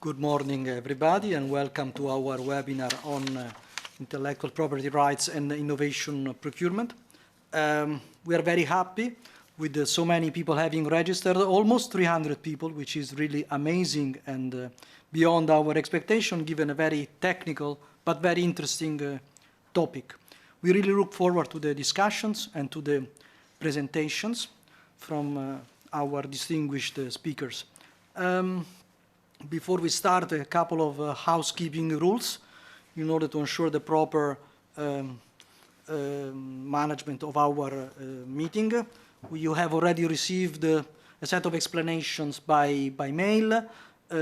Good morning, everybody, and welcome to our webinar on intellectual property rights and innovation procurement. We are very happy with so many people having registered, almost 300 people, which is really amazing and beyond our expectation, given a very technical but very interesting topic. We really look forward to the discussions and to the presentations from our distinguished speakers. Before we start, a couple of housekeeping rules in order to ensure the proper management of our meeting. You have already received a set of explanations by mail,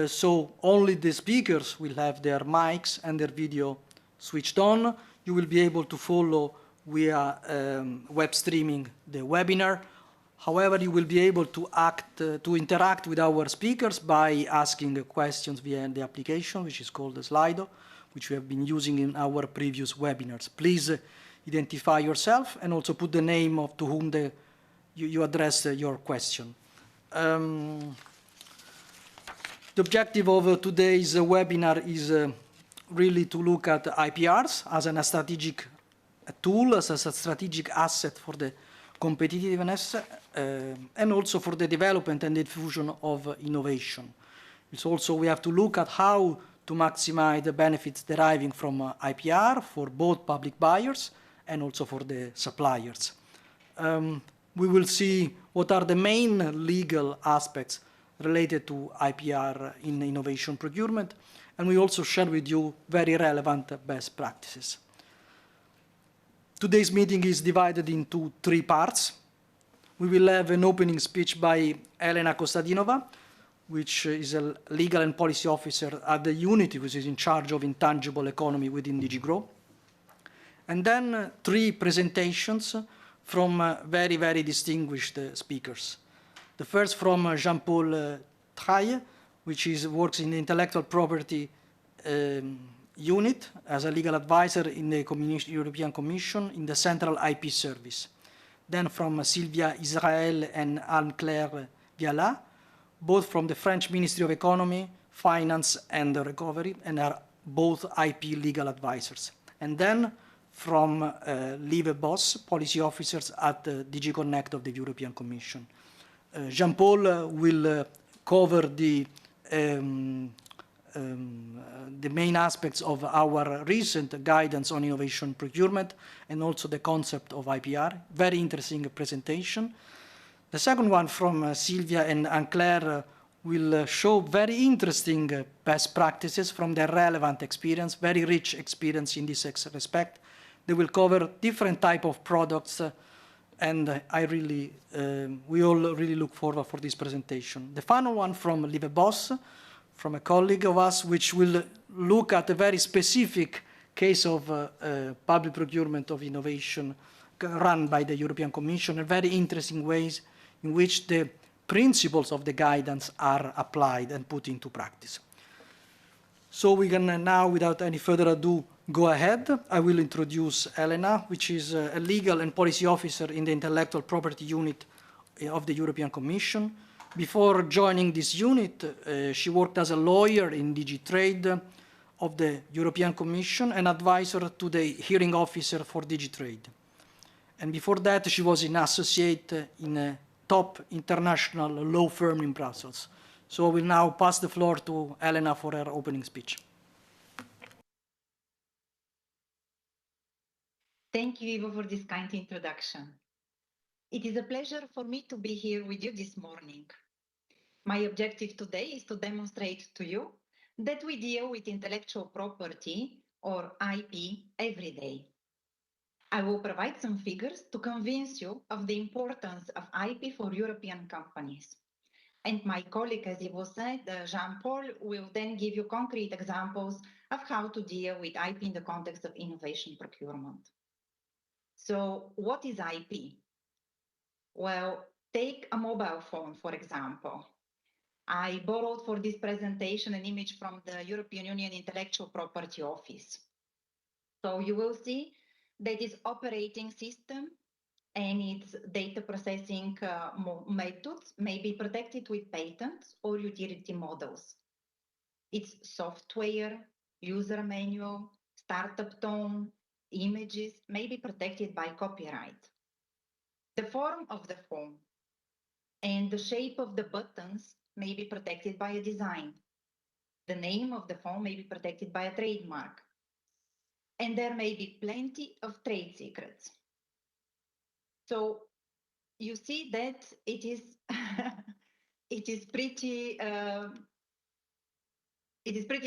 so only the speakers will have their mics and their video switched on. You will be able to follow via web streaming the webinar. However, you will be able to interact with our speakers by asking questions via the application, which is called Slido, which we have been using in our previous webinars. Please identify yourself and also put the name to whom you address your question. The objective of today's webinar is really to look at IPRs as a strategic tool, as a strategic asset for the competitiveness and also for the development and diffusion of innovation. It's also we have to look at how to maximize the benefits deriving from IPR for both public buyers and also for the suppliers. We will see what are the main legal aspects related to IPR in innovation procurement, and we also share with you very relevant best practices. Today's meeting is divided into three parts. We will have an opening speech by Elena Kostadinova, which is a legal and policy officer at the unit which is in charge of intangible economy within DG GROW. And then three presentations from very, very distinguished speakers. The first from Jean-Paul Traille, which works in the intellectual property unit as a legal advisor in the European Commission in the Central IP Service. Then from Sylvia Israel and Anne-Claire Viala, both from the French Ministry of Economy, Finance and Recovery, and are both IP legal advisors. And then from Lieve Bos, policy officers at DG Connect of the European Commission. Jean-Paul will cover the main aspects of our recent guidance on innovation procurement and also the concept of IPR. Very interesting presentation. The second one from Sylvia and Anne-Claire will show very interesting best practices from their relevant experience, very rich experience in this respect. They will cover different type of products and we all really look forward for this presentation. The final one from Lieve Bos, from a colleague of us, which will look at a very specific case of public procurement of innovation run by the European Commission, and very interesting ways in which the principles of the guidance are applied and put into practice. So we can now, without any further ado, go ahead. I will introduce Elena, which is a legal and policy officer in the intellectual property unit of the European Commission. Before joining this unit, she worked as a lawyer in DG Trade of the European Commission and advisor to the hearing officer for DG Trade. And before that, she was an associate in a top international law firm in Brussels. So I will now pass the floor to Elena for her opening speech. Thank you, Ivo, for this kind introduction. It is a pleasure for me to be here with you this morning. My objective today is to demonstrate to you that we deal with intellectual property, or IP, every day. I will provide some figures to convince you of the importance of IP for European companies. And my colleague, as Ivo said, Jean-Paul, will then give you concrete examples of how to deal with IP in the context of innovation procurement. So what is IP? Well, take a mobile phone, for example. I borrowed for this presentation an image from the European Union Intellectual Property Office. So you will see that its operating system and its data processing methods may be protected with patents or utility models. It's software, user manual, startup tone, images may be protected by copyright. The form of the phone and the shape of the buttons may be protected by a design. The name of the phone may be protected by a trademark. And there may be plenty of trade secrets. So you see that it is it is pretty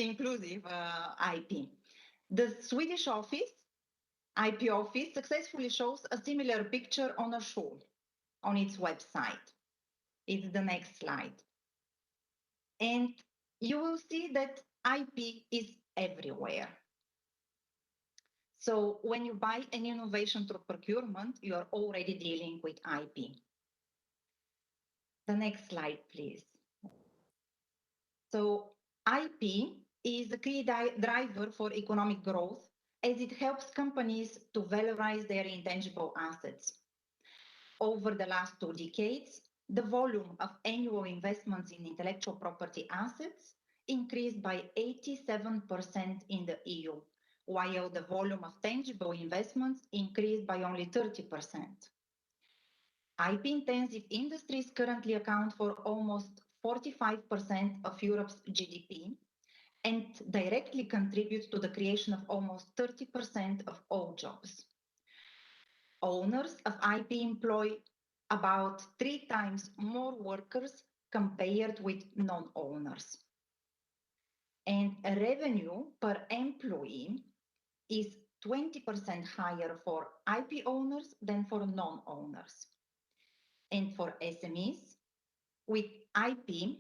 inclusive IP. The Swedish IP office successfully shows a similar picture on a shoe on its website. It's the next slide. And you will see that IP is everywhere. So when you buy an innovation through procurement, you are already dealing with IP. The next slide, please. So IP is a key driver for economic growth as it helps companies to valorize their intangible assets. Over the last 2 decades, the volume of annual investments in intellectual property assets increased by 87% in the EU, while the volume of tangible investments increased by only 30%. IP-intensive industries currently account for almost 45% of Europe's GDP and directly contribute to the creation of almost 30% of all jobs. Owners of IP employ about 3 times more workers compared with non-owners. And revenue per employee is 20% higher for IP owners than for non-owners. And for SMEs, with IP,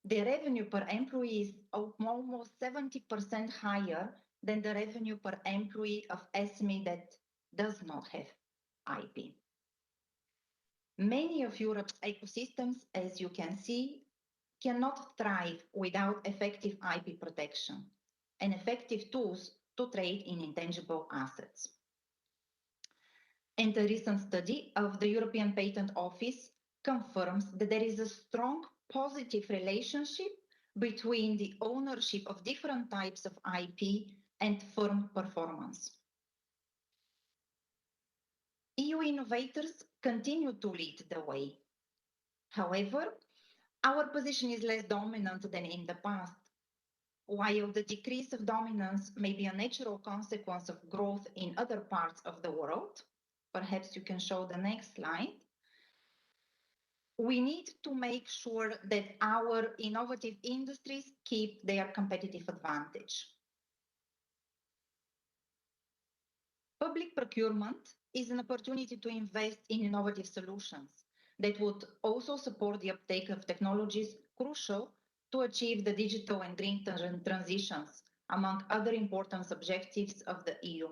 the revenue per employee is almost 70% higher than the revenue per employee of SME that does not have IP. Many of Europe's ecosystems, as you can see, cannot thrive without effective IP protection and effective tools to trade in intangible assets. And a recent study of the European Patent Office confirms that there is a strong positive relationship between the ownership of different types of IP and firm performance. EU innovators continue to lead the way. However, our position is less dominant than in the past. While the decrease of dominance may be a natural consequence of growth in other parts of the world, perhaps you can show the next slide, we need to make sure that our innovative industries keep their competitive advantage. Public procurement is an opportunity to invest in innovative solutions that would also support the uptake of technologies crucial to achieve the digital and green transitions, among other important objectives of the EU.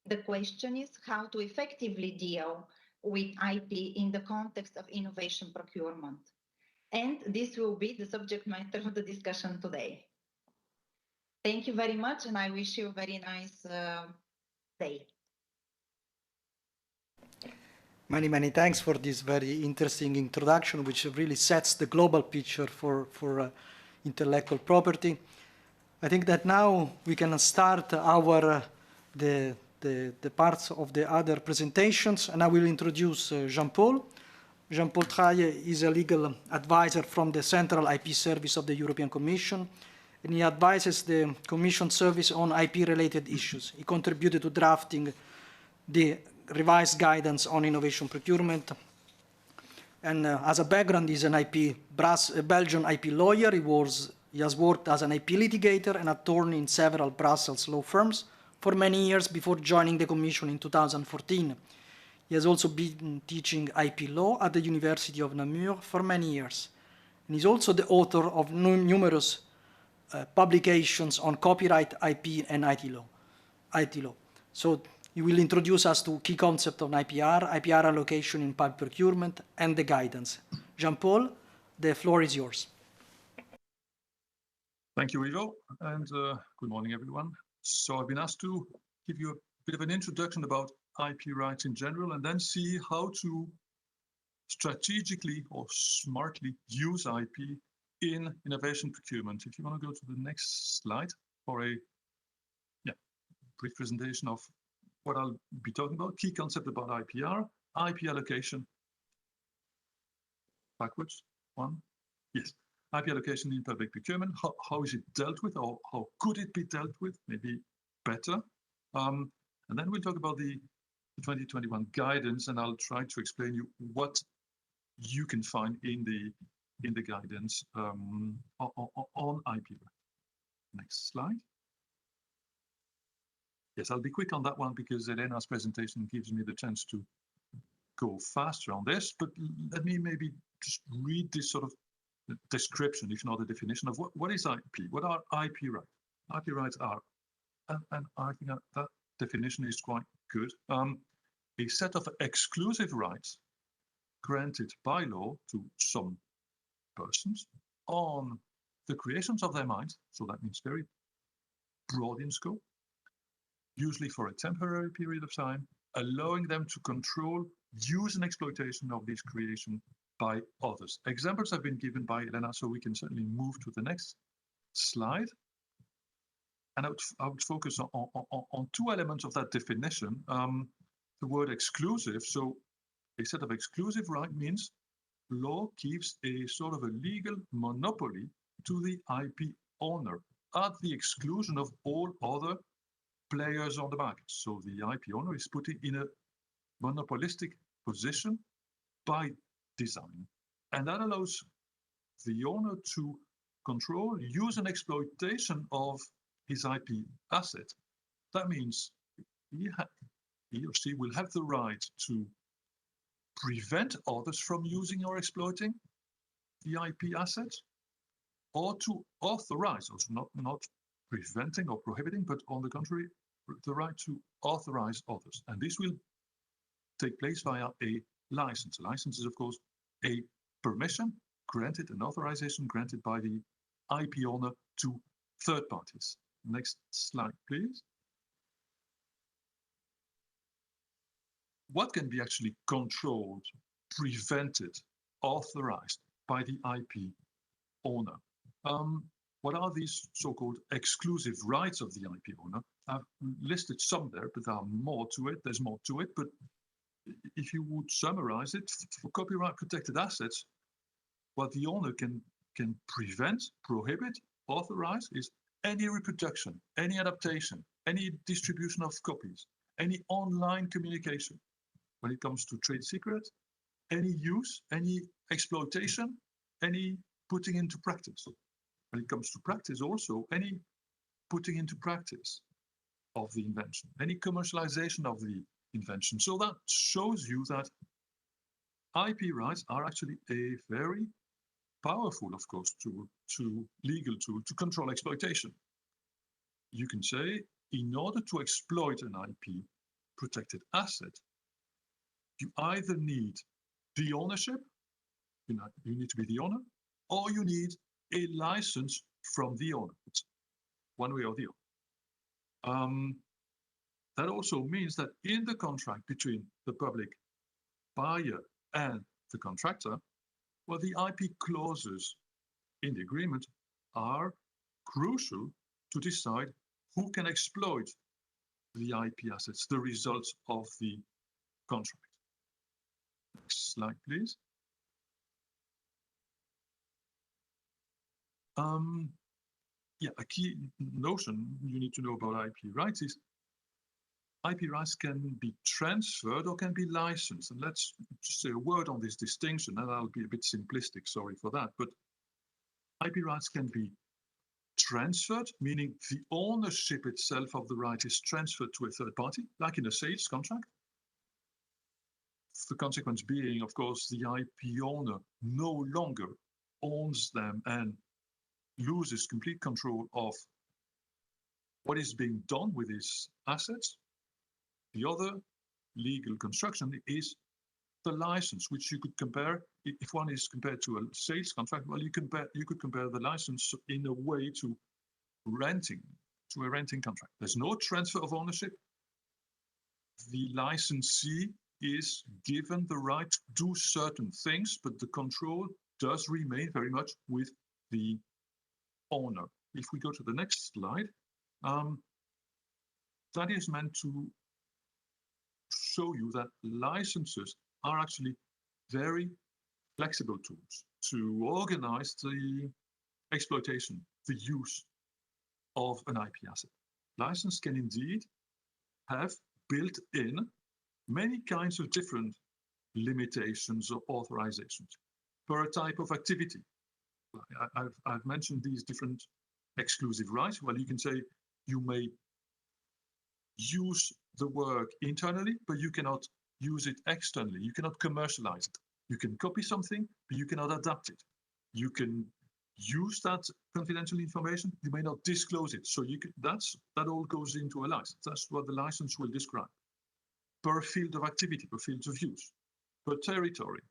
The question is how to effectively deal with IP in the context of innovation procurement. And this will be the subject matter of the discussion today. Thank you very much, and I wish you a very nice day. Many thanks for this very interesting introduction, which really sets the global picture for intellectual property. I think that now we can start our the parts of the other presentations, and I will introduce Jean-Paul. Jean-Paul Traille is a legal advisor from the Central IP Service of the European Commission, and he advises the Commission Service on IP-related issues. He contributed to drafting the revised guidance on innovation procurement. And as a background, he's an a Belgian IP lawyer. He has worked as an IP litigator and attorney in several Brussels law firms for many years before joining the Commission in 2014. He has also been teaching IP law at the University of Namur for many years. And he's also the author of numerous publications on copyright, IP, and IT law. So he will introduce us to key concepts of IPR allocation in public procurement, and the guidance. Jean-Paul, the floor is yours. Thank you, Ivo, and good morning, everyone. So I've been asked to give you a bit of an introduction about IP rights in general, and then see how to strategically or smartly use IP in innovation procurement. If you want to go to the next slide for a brief presentation of what I'll be talking about, key concept about IPR, IP allocation. Backwards, one. Yes, IP allocation in public procurement. How is it dealt with, or how could it be dealt with? Maybe better. And then we'll talk about the 2021 guidance, and I'll try to explain you what you can find in the guidance on IPR. Next slide. Yes, I'll be quick on that one because Elena's presentation gives me the chance to go faster on this, but let me maybe just read this sort of description, if not the definition of what is IP? What are IP rights? IP rights are, and I think that definition is quite good, a set of exclusive rights granted by law to some persons on the creations of their minds, so that means very broad in scope, usually for a temporary period of time, allowing them to control use and exploitation of this creation by others. Examples have been given by Elena, so we can certainly move to the next slide. And I would focus on two elements of that definition. The word exclusive, so a set of exclusive right means law gives a sort of a legal monopoly to the IP owner at the exclusion of all other players on the market. So the IP owner is put in a monopolistic position by design. And that allows the owner to control, use and exploitation of his IP asset. That means he or she will have the right to prevent others from using or exploiting the IP asset, or to authorize, also not preventing or prohibiting, but on the contrary, the right to authorize others. And this will take place via a license. A license is, of course, a permission granted, an authorization granted by the IP owner to third parties. Next slide, please. What can be actually controlled, prevented, authorized by the IP owner? What are these so-called exclusive rights of the IP owner? I've listed some there, but there are more to it. There's more to it, but if you would summarize it, for copyright protected assets, what the owner can prevent, prohibit, authorize is any reproduction, any adaptation, any distribution of copies, any online communication. When it comes to trade secrets, any use, any exploitation, any putting into practice. When it comes to practice also, any putting into practice of the invention, any commercialization of the invention. So that shows you that IP rights are actually a very powerful, of course, legal tool to control exploitation. You can say, in order to exploit an IP protected asset, you either need the ownership, you need to be the owner, or you need a license from the owner. It's one way or the other. That also means that in the contract between the public buyer and the contractor, well, the IP clauses in the agreement are crucial to decide who can exploit the IP assets, the results of the contract. Next slide, please. A key notion you need to know about IP rights is IP rights can be transferred or can be licensed. And let's just say a word on this distinction, and I'll be a bit simplistic, sorry for that, but IP rights can be transferred, meaning the ownership itself of the right is transferred to a third party, like in a sales contract. The consequence being, of course, the IP owner no longer owns them and loses complete control of what is being done with his assets. The other legal construction is the license, which you could compare, if one is compared to a sales contract, well, you could compare the license in a way to a renting contract. There's no transfer of ownership. The licensee is given the right to do certain things, but the control does remain very much with the owner. If we go to the next slide, that is meant to show you that licenses are actually very flexible tools to organize the exploitation, the use of an IP asset. License can indeed have built in many kinds of different limitations or authorizations per type of activity. I've mentioned these different exclusive rights. Well, you can say you may use the work internally, but you cannot use it externally. You cannot commercialize it. You can copy something, but you cannot adapt it. You can use that confidential information. You may not disclose it. So that all goes into a license. That's what the license will describe. Per field of activity, per field of use, per territory,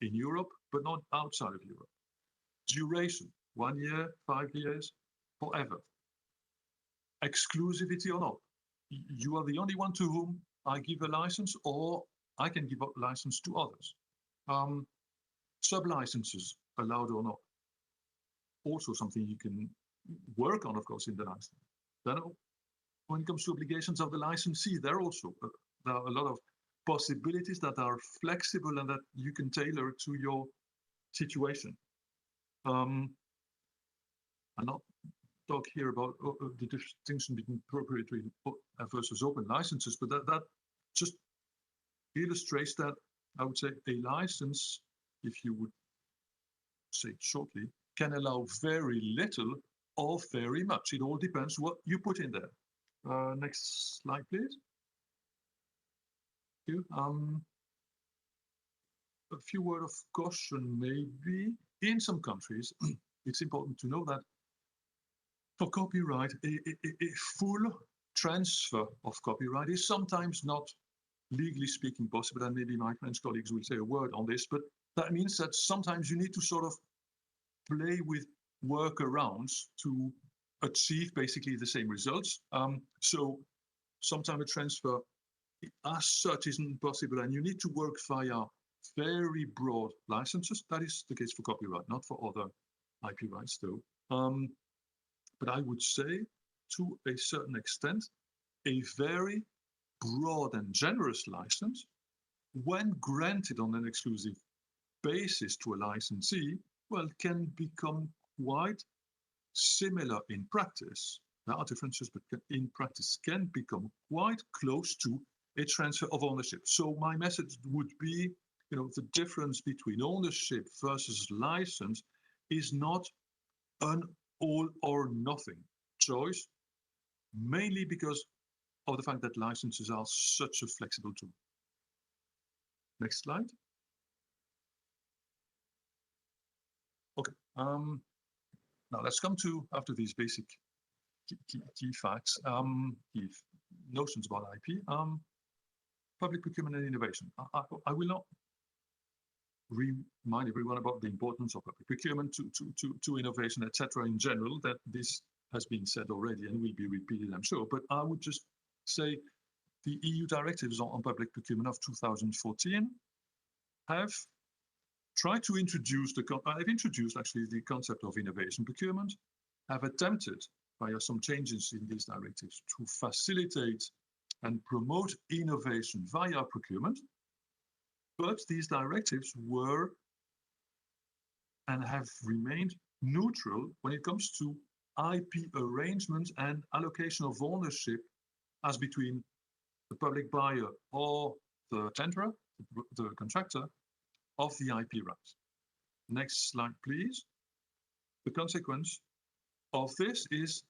in Europe, but not outside of Europe. Duration, 1 year, 5 years, forever. Exclusivity or not. You are the only one to whom I give a license, or I can give a license to others. Sub-licenses, allowed or not. Also something you can work on, of course, in the license. Then when it comes to obligations of the licensee, there are a lot of possibilities that are flexible and that you can tailor to your situation. I'm not talk here about the distinction between proprietary versus open licenses, but that just illustrates that I would say a license, if you would say it shortly, can allow very little or very much. It all depends what you put in there. Next slide, please. Thank you. A few words of caution, maybe. In some countries, it's important to know that for copyright, a full transfer of copyright is sometimes not legally speaking possible, and maybe my French colleagues will say a word on this, but that means that sometimes you need to sort of play with workarounds to achieve basically the same results. So sometimes a transfer as such isn't possible, and you need to work via very broad licenses. That is the case for copyright, not for other IP rights though. But I would say, to a certain extent, a very broad and generous license, when granted on an exclusive basis to a licensee, well, can become quite similar in practice. There are differences, but in practice can become quite close to a transfer of ownership. So my message would be, the difference between ownership versus license is not an all or nothing choice, mainly because of the fact that licenses are such a flexible tool. Next slide. Okay. Now let's come to, after these basic key facts, key notions about IP, public procurement and innovation. I will not remind everyone about the importance of public procurement to innovation, etc. in general, that this has been said already and will be repeated, I'm sure. But I would just say the EU directives on public procurement of 2014 have tried to introduce I've introduced actually the concept of innovation procurement, have attempted via some changes in these directives to facilitate and promote innovation via procurement. But these directives were and have remained neutral when it comes to IP arrangements and allocation of ownership as between the public buyer or the tenderer, the contractor, of the IP rights. Next slide, please. The consequence of this is,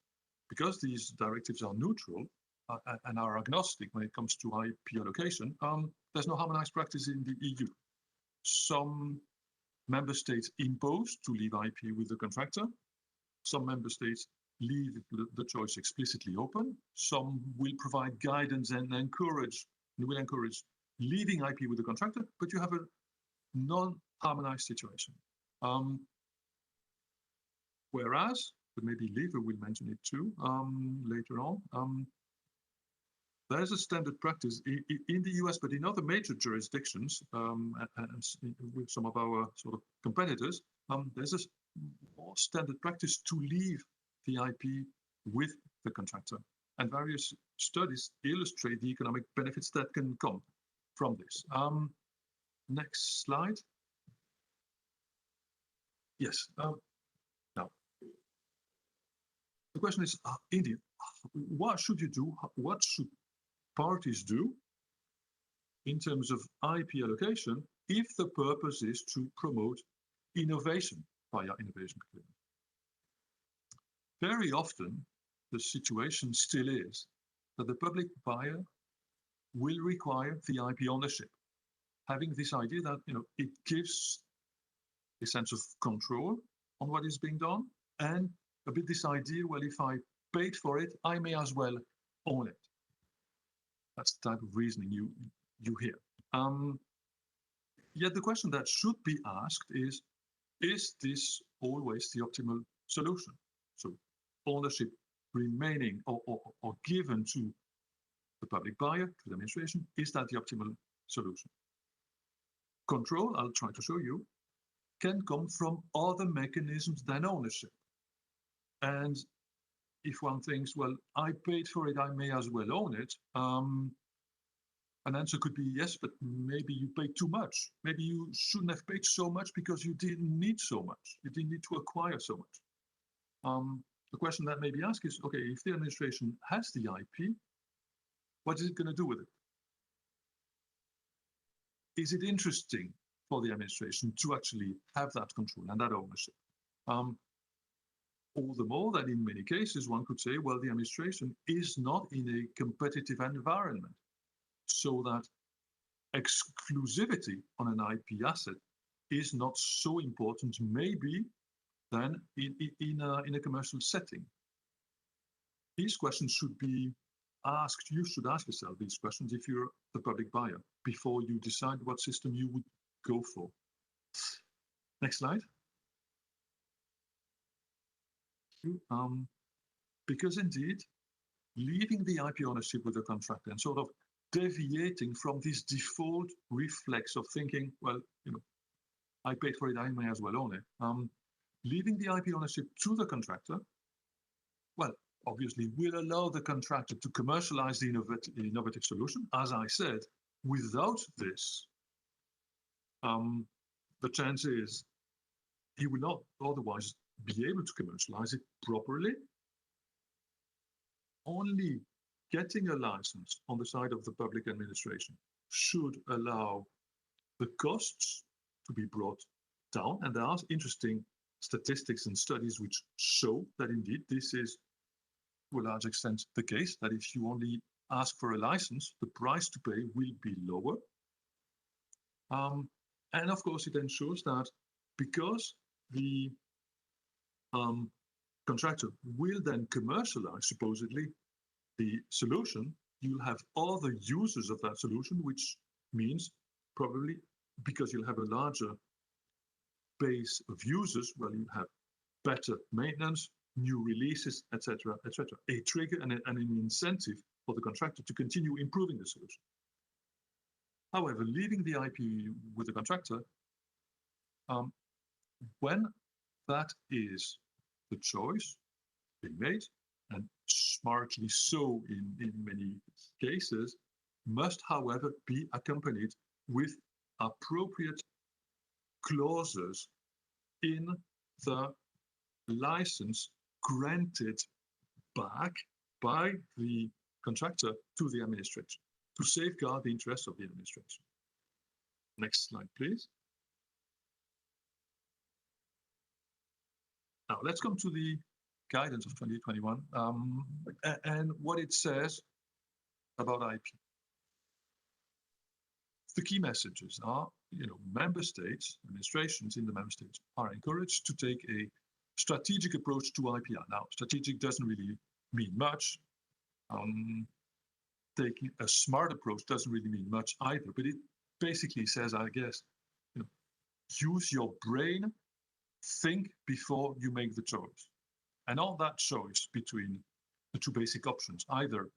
because these directives are neutral and are agnostic when it comes to IP allocation, there's no harmonized practice in the EU. Some member states impose to leave IP with the contractor. Some member states leave the choice explicitly open. Some will provide guidance and will encourage leaving IP with the contractor, but you have a non-harmonized situation. Whereas, but maybe Lever will mention it too later on, there's a standard practice in the US, but in other major jurisdictions, and with some of our sort of competitors, there's or standard practice to leave the IP with the contractor. And various studies illustrate the economic benefits that can come from this. Next slide. Yes. Now, the question is, indeed, what should you do? What should parties do in terms of IP allocation if the purpose is to promote innovation via innovation procurement? Very often, the situation still is that the public buyer will require the IP ownership, having this idea that it gives a sense of control on what is being done, and a bit this idea, well, if I paid for it, I may as well own it. That's the type of reasoning you hear. Yet the question that should be asked is this always the optimal solution? So ownership remaining or given to the public buyer, to the administration, is that the optimal solution? Control, I'll try to show you, can come from other mechanisms than ownership. And if one thinks, well, I paid for it, I may as well own it, an answer could be yes, but maybe you paid too much. Maybe you shouldn't have paid so much because you didn't need so much. You didn't need to acquire so much. The question that may be asked is, okay, if the administration has the IP, what is it going to do with it? Is it interesting for the administration to actually have that control and that ownership? All the more that in many cases, one could say, well, the administration is not in a competitive environment, so that exclusivity on an IP asset is not so important, maybe, than in a commercial setting. These questions should be asked. You should ask yourself these questions if you're the public buyer before you decide what system you would go for. Next slide. Because indeed, leaving the IP ownership with the contractor and sort of deviating from this default reflex of thinking, well, I paid for it, I may as well own it. Leaving the IP ownership to the contractor, well, obviously will allow the contractor to commercialize the innovative solution. As I said, without this, the chance is he will not otherwise be able to commercialize it properly. Only getting a license on the side of the public administration should allow the costs to be brought down. And there are interesting statistics and studies which show that indeed this is to a large extent the case, that if you only ask for a license, the price to pay will be lower. And of course, it then shows that because the contractor will then commercialize, supposedly, the solution, you'll have other users of that solution, which means probably because you'll have a larger base of users, well, you have better maintenance, new releases, etc., etc. A trigger and an incentive for the contractor to continue improving the solution. However, leaving the IP with the contractor, when that is the choice being made, and smartly so in many cases, must, however, be accompanied with appropriate clauses in the license granted back by the contractor to the administration to safeguard the interests of the administration. Next slide, please. Now, let's come to the guidance of 2021 and what it says about IP. The key messages are, member states, administrations in the member states are encouraged to take a strategic approach to IPR. Now, strategic doesn't really mean much. Taking a smart approach doesn't really mean much either, but it basically says, I guess, use your brain, think before you make the choice. And on that choice between the two basic options, either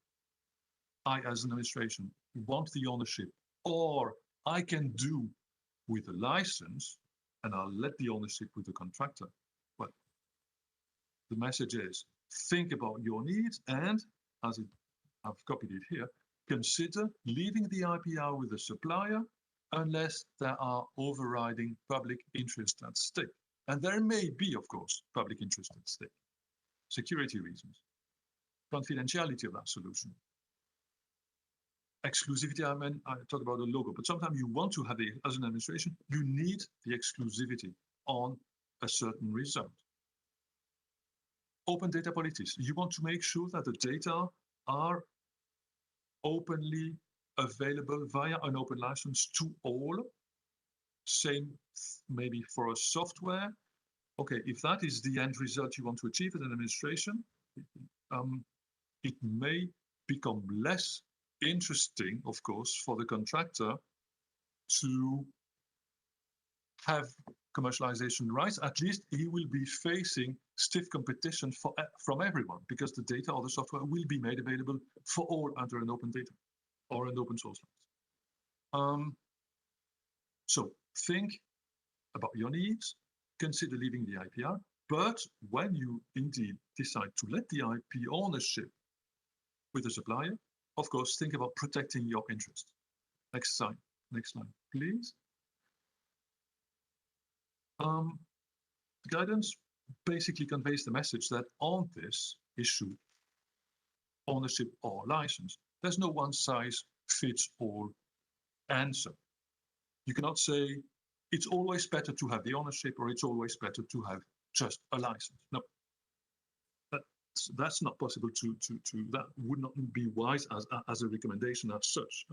I, as an administration, want the ownership, or I can do with a license, and I'll let the ownership with the contractor. Well, the message is, think about your needs and, as I've copied it here, consider leaving the IPR with the supplier unless there are overriding public interests at stake. And there may be, of course, public interest at stake. Security reasons, confidentiality of that solution, exclusivity. I mean, I talked about the logo, but sometimes you want to have it as an administration, you need the exclusivity on a certain result. Open data politics. You want to make sure that the data are openly available via an open license to all. Same maybe for a software. Okay, if that is the end result you want to achieve as an administration, it may become less interesting, of course, for the contractor to have commercialization rights. At least he will be facing stiff competition from everyone, because the data or the software will be made available for all under an open data or an open source license. So think about your needs, consider leaving the IPR, but when you indeed decide to let the IP ownership with the supplier, of course, think about protecting your interests. Next slide, please. The guidance basically conveys the message that on this issue, ownership or license, there's no one size fits all answer. You cannot say it's always better to have the ownership or it's always better to have just a license. No, that's not possible that would not be wise as a recommendation as such.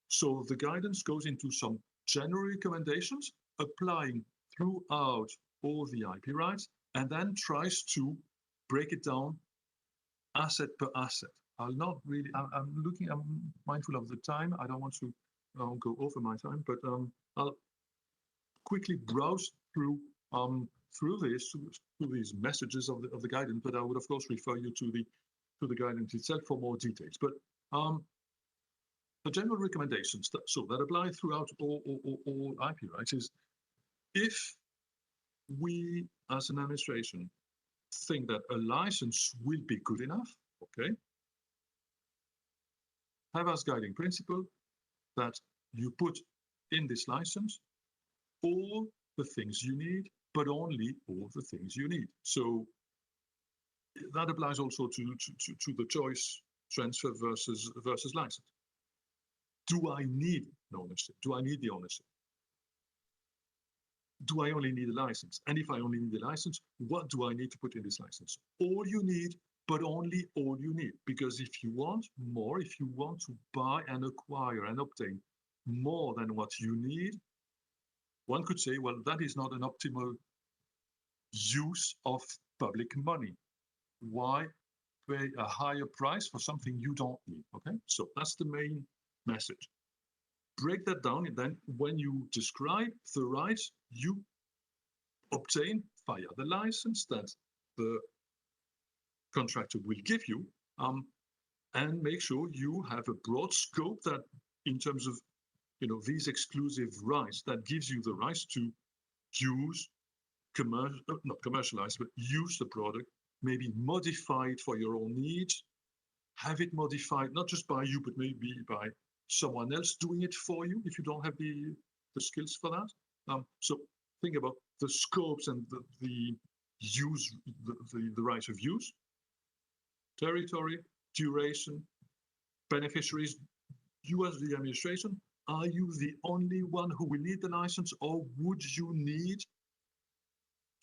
So the guidance goes into some general recommendations applying throughout all the IP rights, and then tries to break it down asset per asset. I'll not really, I'm mindful of the time. I don't want to go over my time, but I'll quickly browse through these messages of the guidance, but I would of course refer you to the guidance itself for more details. But the general recommendations that apply throughout all IP rights is, if we as an administration think that a license will be good enough, okay, have as guiding principle that you put in this license all the things you need, but only all the things you need. So that applies also to the choice transfer versus license. Do I need an ownership? Do I need the ownership? Do I only need a license? And if I only need a license, what do I need to put in this license? All you need, but only all you need. Because if you want more, if you want to buy and acquire and obtain more than what you need, one could say, well, that is not an optimal use of public money. Why pay a higher price for something you don't need? Okay, so that's the main message. Break that down, and then when you describe the rights you obtain via the license that the contractor will give you, and make sure you have a broad scope that, in terms of these exclusive rights, that gives you the rights to use, not commercialize, but use the product, maybe modify it for your own needs, have it modified not just by you, but maybe by someone else doing it for you if you don't have the skills for that. So think about the scopes and the use, the rights of use, territory, duration, beneficiaries. You as the administration, are you the only one who will need the license, or would you need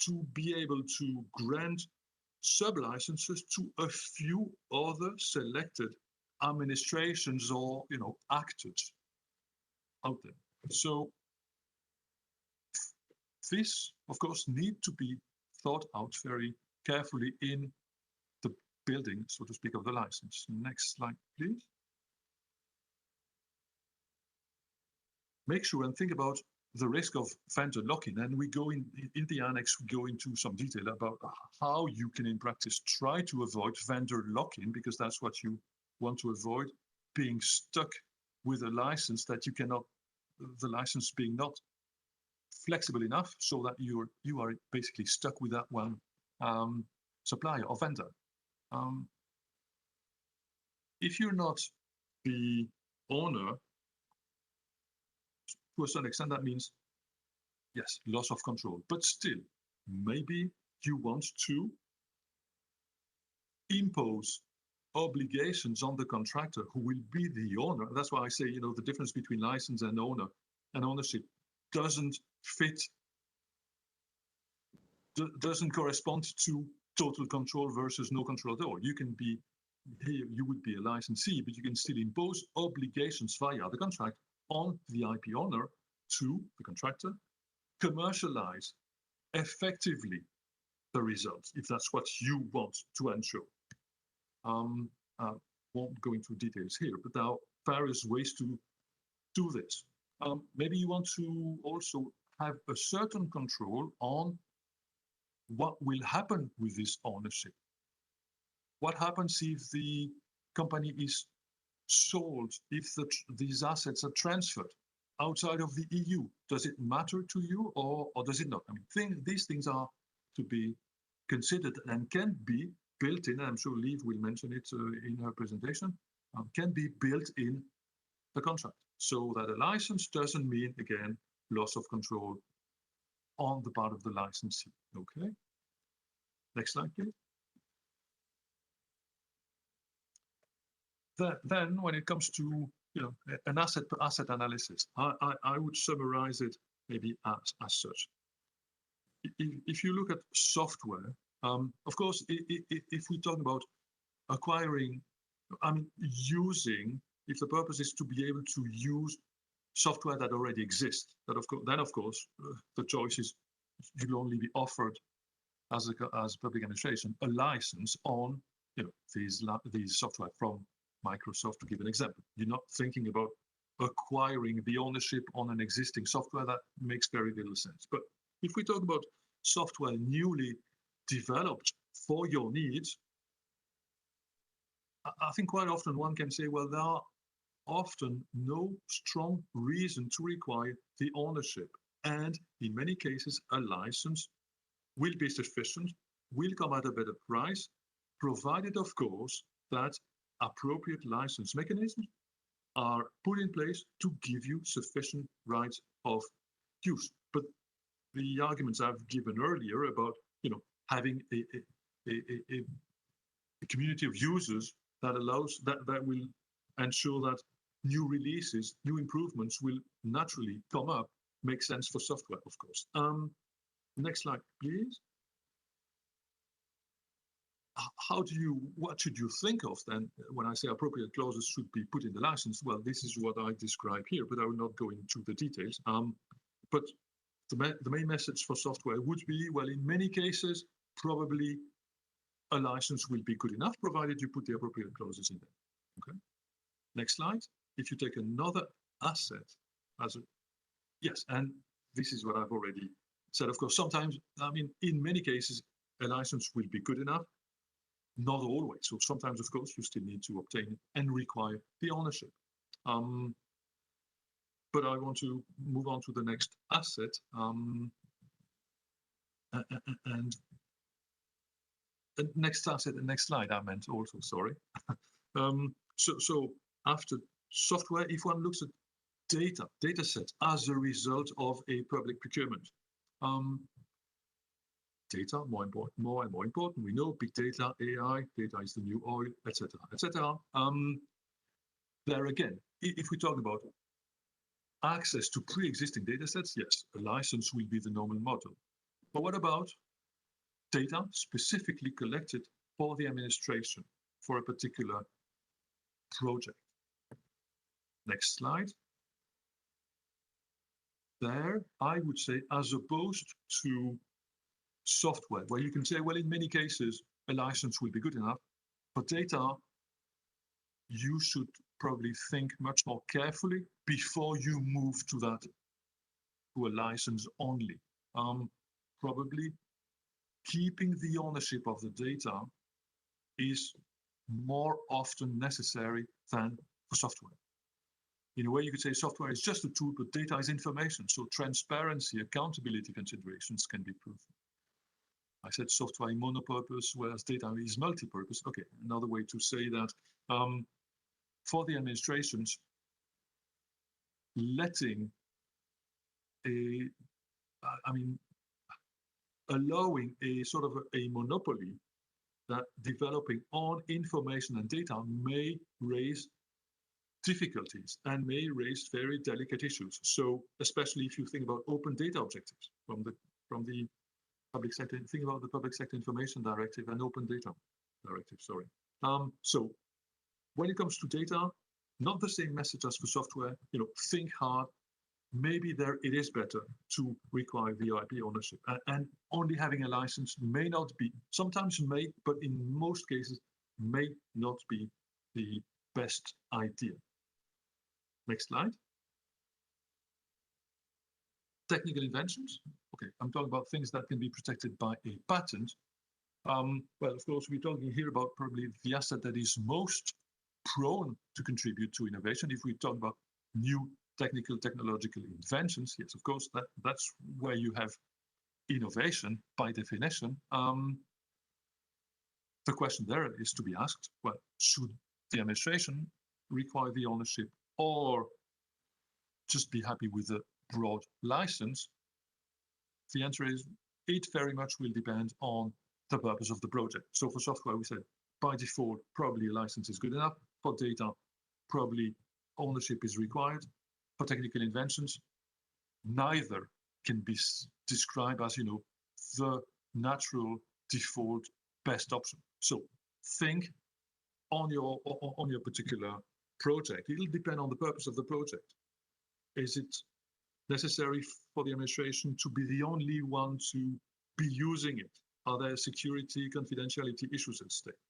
to be able to grant sub-licenses to a few other selected administrations or actors out there? So this, of course, need to be thought out very carefully in the building, so to speak, of the license. Next slide, please. Make sure and think about the risk of vendor lock-in, and we go in the annex, we go into some detail about how you can in practice try to avoid vendor lock-in, because that's what you want to avoid, being stuck with a license that you cannot, the license being not flexible enough so that you are basically stuck with that one supplier or vendor. If you're not the owner, to a certain extent, that means, yes, loss of control. But still, maybe you want to impose obligations on the contractor who will be the owner. That's why I say, the difference between license and owner and ownership doesn't fit, doesn't correspond to total control versus no control at all. You can be, here you would be a licensee, but you can still impose obligations via the contract on the IP owner to the contractor, commercialize effectively the results, if that's what you want to ensure. Won't go into details here, but there are various ways to do this. Maybe you want to also have a certain control on what will happen with this ownership. What happens if the company is sold, if these assets are transferred outside of the EU? Does it matter to you or does it not? I mean, these things are to be considered and can be built in, and I'm sure Liv will mention it in her presentation, can be built in the contract. So that a license doesn't mean, again, loss of control on the part of the licensee. Okay. Next slide, please. Then when it comes to an asset per asset analysis, I would summarize it maybe as such. If you look at software, of course, if we talk about acquiring, using, if the purpose is to be able to use software that already exists, then of course the choice is you'll only be offered as a public administration a license on these software from Microsoft, to give an example. You're not thinking about acquiring the ownership on an existing software. That makes very little sense. But if we talk about software newly developed for your needs, I think quite often one can say, well, there are often no strong reason to require the ownership. And in many cases, a license will be sufficient, will come at a better price, provided, of course, that appropriate license mechanisms are put in place to give you sufficient rights of use. But the arguments I've given earlier about having a community of users that will ensure that new releases, new improvements will naturally come up, makes sense for software, of course. Next slide, please. What should you think of then when I say appropriate clauses should be put in the license? Well, this is what I describe here, but I will not go into the details. But the main message for software would be, well, in many cases, probably a license will be good enough, provided you put the appropriate clauses in there. Okay. Next slide. If you take another asset yes, and this is what I've already said. Of course, sometimes, in many cases, a license will be good enough. Not always. So sometimes, of course, you still need to obtain and require the ownership. But I want to move on to the next asset. And next asset, the next slide, I meant also, sorry. So after software, if one looks at data sets as a result of a public procurement, data, more and more important. We know big data, AI, data is the new oil, etc., etc. There again, if we talk about access to pre-existing data sets, yes, a license will be the normal model. But what about data specifically collected for the administration for a particular project? Next slide. There, I would say, as opposed to software, where you can say, well, in many cases, a license will be good enough. For data, you should probably think much more carefully before you move to a license only. Probably keeping the ownership of the data is more often necessary than for software. In a way, you could say software is just a tool, but data is information. So transparency, accountability considerations can be proven. I said software monopurpose, whereas data is multi-purpose. Okay, another way to say that for the administrations, letting allowing a sort of a monopoly that developing on information and data may raise difficulties and may raise very delicate issues. So especially if you think about open data objectives from the public sector, think about the Public Sector Information Directive and Open Data Directive, sorry. So when it comes to data, not the same message as for software, think hard. Maybe there it is better to require the IP ownership, and only having a license may not be, sometimes may, but in most cases may not be the best idea. Next slide. Technical inventions. Okay, I'm talking about things that can be protected by a patent. Well, of course, we're talking here about probably the asset that is most prone to contribute to innovation. If we talk about new technological inventions, yes, of course, that's where you have innovation by definition. The question there is to be asked, well, should the administration require the ownership or just be happy with a broad license? The answer is it very much will depend on the purpose of the project. So for software, we said by default, probably a license is good enough. For data, probably ownership is required. For technical inventions, neither can be described as, the natural default best option. So think on your particular project. It'll depend on the purpose of the project. Is it necessary for the administration to be the only one to be using it? Are there security, confidentiality issues at stake?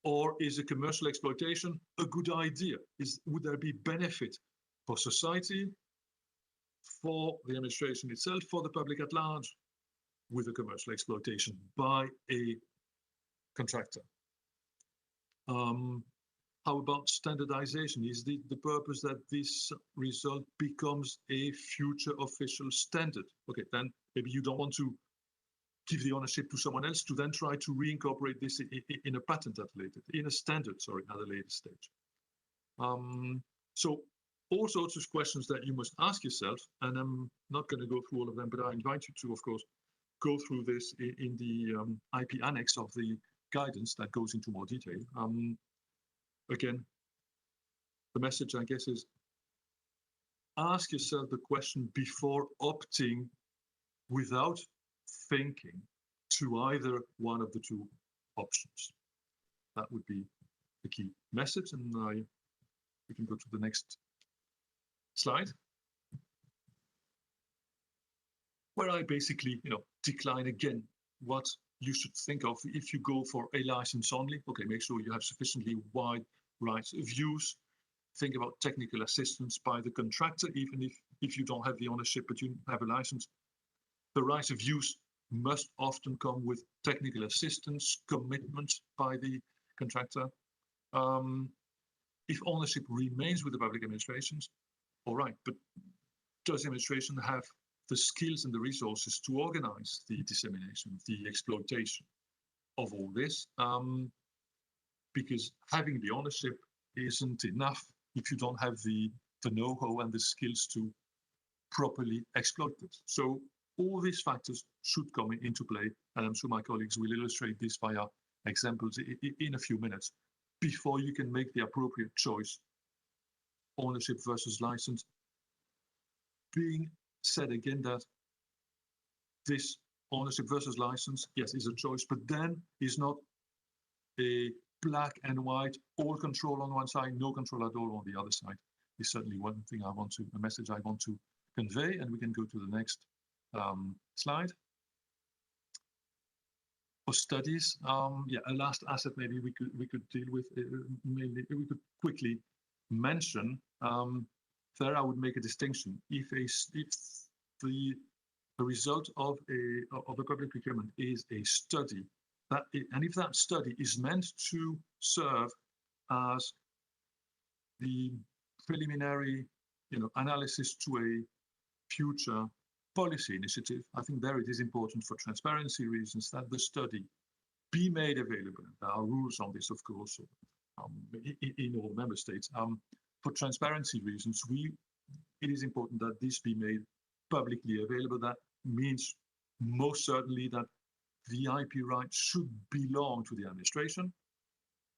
Or is a commercial exploitation a good idea? Would there be benefit for society, for the administration itself, for the public at large, with a commercial exploitation by a contractor? How about standardization? Is the purpose that this result becomes a future official standard? Okay, then maybe you don't want to give the ownership to someone else to then try to reincorporate this in a patent in a standard, sorry, at a later stage. So all sorts of questions that you must ask yourself, and I'm not going to go through all of them, but I invite you to, of course, go through this in the IP annex of the guidance that goes into more detail. Again, the message, I guess, is ask yourself the question before opting without thinking to either one of the two options. That would be the key message, and we can go to the next slide, where I basically, decline again what you should think of if you go for a license only. Okay, make sure you have sufficiently wide rights of use. Think about technical assistance by the contractor, even if you don't have the ownership, but you have a license. The rights of use must often come with technical assistance, commitments by the contractor. If ownership remains with the public administrations, all right, but does the administration have the skills and the resources to organize the dissemination, the exploitation of all this? Because having the ownership isn't enough if you don't have the know-how and the skills to properly exploit this. So all these factors should come into play, and I'm sure my colleagues will illustrate this via examples in a few minutes, before you can make the appropriate choice, ownership versus license. Being said again that this ownership versus license, yes, is a choice, but then is not a black and white, all control on one side, no control at all on the other side. Is certainly one thing a message I want to convey, and we can go to the next slide. For studies, a last asset maybe we could deal with. Maybe we could quickly mention. There, I would make a distinction. If the result of a public procurement is a study, and if that study is meant to serve as the preliminary, analysis to a future policy initiative, I think there it is important for transparency reasons that the study be made available. There are rules on this, of course, in all member states. For transparency reasons, it is important that this be made publicly available. That means most certainly that the IP rights should belong to the administration.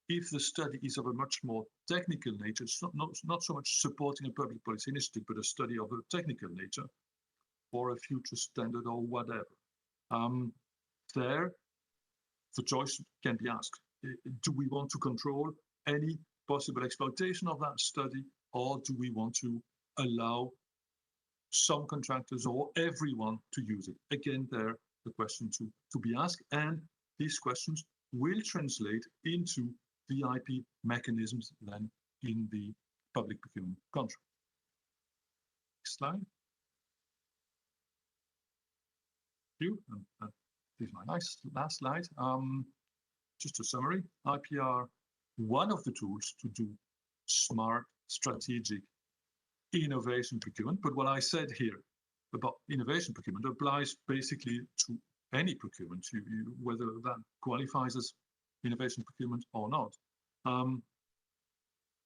If the study is of a much more technical nature, it's not so much supporting a public policy initiative, but a study of a technical nature or a future standard or whatever. There, the choice can be asked. Do we want to control any possible exploitation of that study, or do we want to allow some contractors or everyone to use it? Again, there, the question to be asked, and these questions will translate into the IP mechanisms then in the public procurement contract. Next slide. This is my last slide. Just a summary. IPR, one of the tools to do smart, strategic innovation procurement. But what I said here about innovation procurement applies basically to any procurement, whether that qualifies as innovation procurement or not.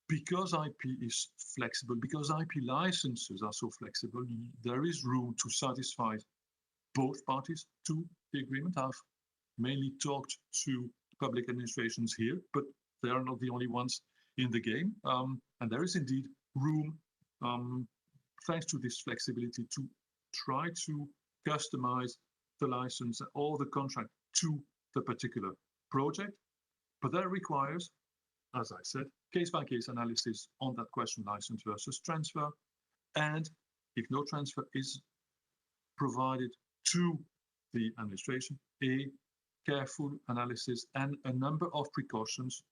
Because IP is flexible, because IP licenses are so flexible, there is room to satisfy both parties to the agreement. I've mainly talked to public administrations here, but they are not the only ones in the game. And there is indeed room, thanks to this flexibility, to try to customize the license or the contract to the particular project. But that requires, as I said, case-by-case analysis on that question, license versus transfer. And if no transfer is provided to the administration, a careful analysis and a number of precautions,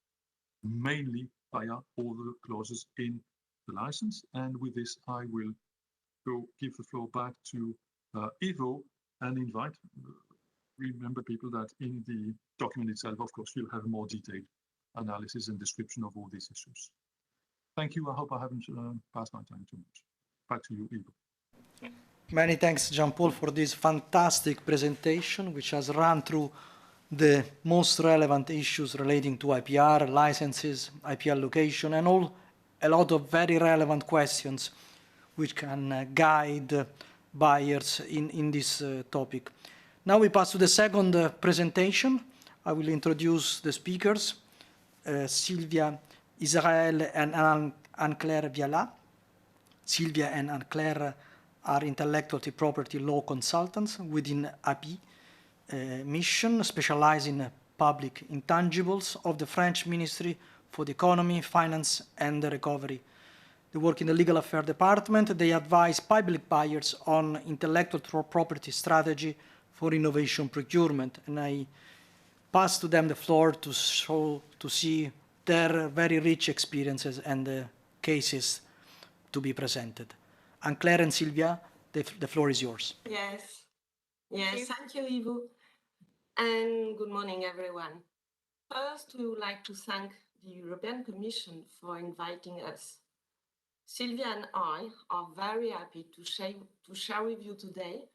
mainly via all the clauses in the license. And with this, I will give the floor back to Ivo and invite, remember people that in the document itself, of course, you'll have more detailed analysis and description of all these issues. Thank you. I hope I haven't passed my time too much. Back to you, Ivo. Many thanks, Jean-Paul, for this fantastic presentation, which has run through the most relevant issues relating to IPR, licenses, IP allocation, and a lot of very relevant questions which can guide buyers in this topic. Now we pass to the second presentation. I will introduce the speakers, Sylvia Israel and Anne-Claire Viala. Sylvia and Anne-Claire are intellectual property law consultants within IP mission, specializing in public intangibles of the French Ministry for the Economy, Finance and the Recovery. They work in the Legal Affairs Department. They advise public buyers on intellectual property strategy for innovation procurement. And I pass to them the floor to see their very rich experiences and the cases to be presented. Anne-Claire and Sylvia, the floor is yours. Yes, thank you, Ivo. And good morning, everyone. First, we would like to thank the European Commission for inviting us. Sylvia and I are very happy to share with you today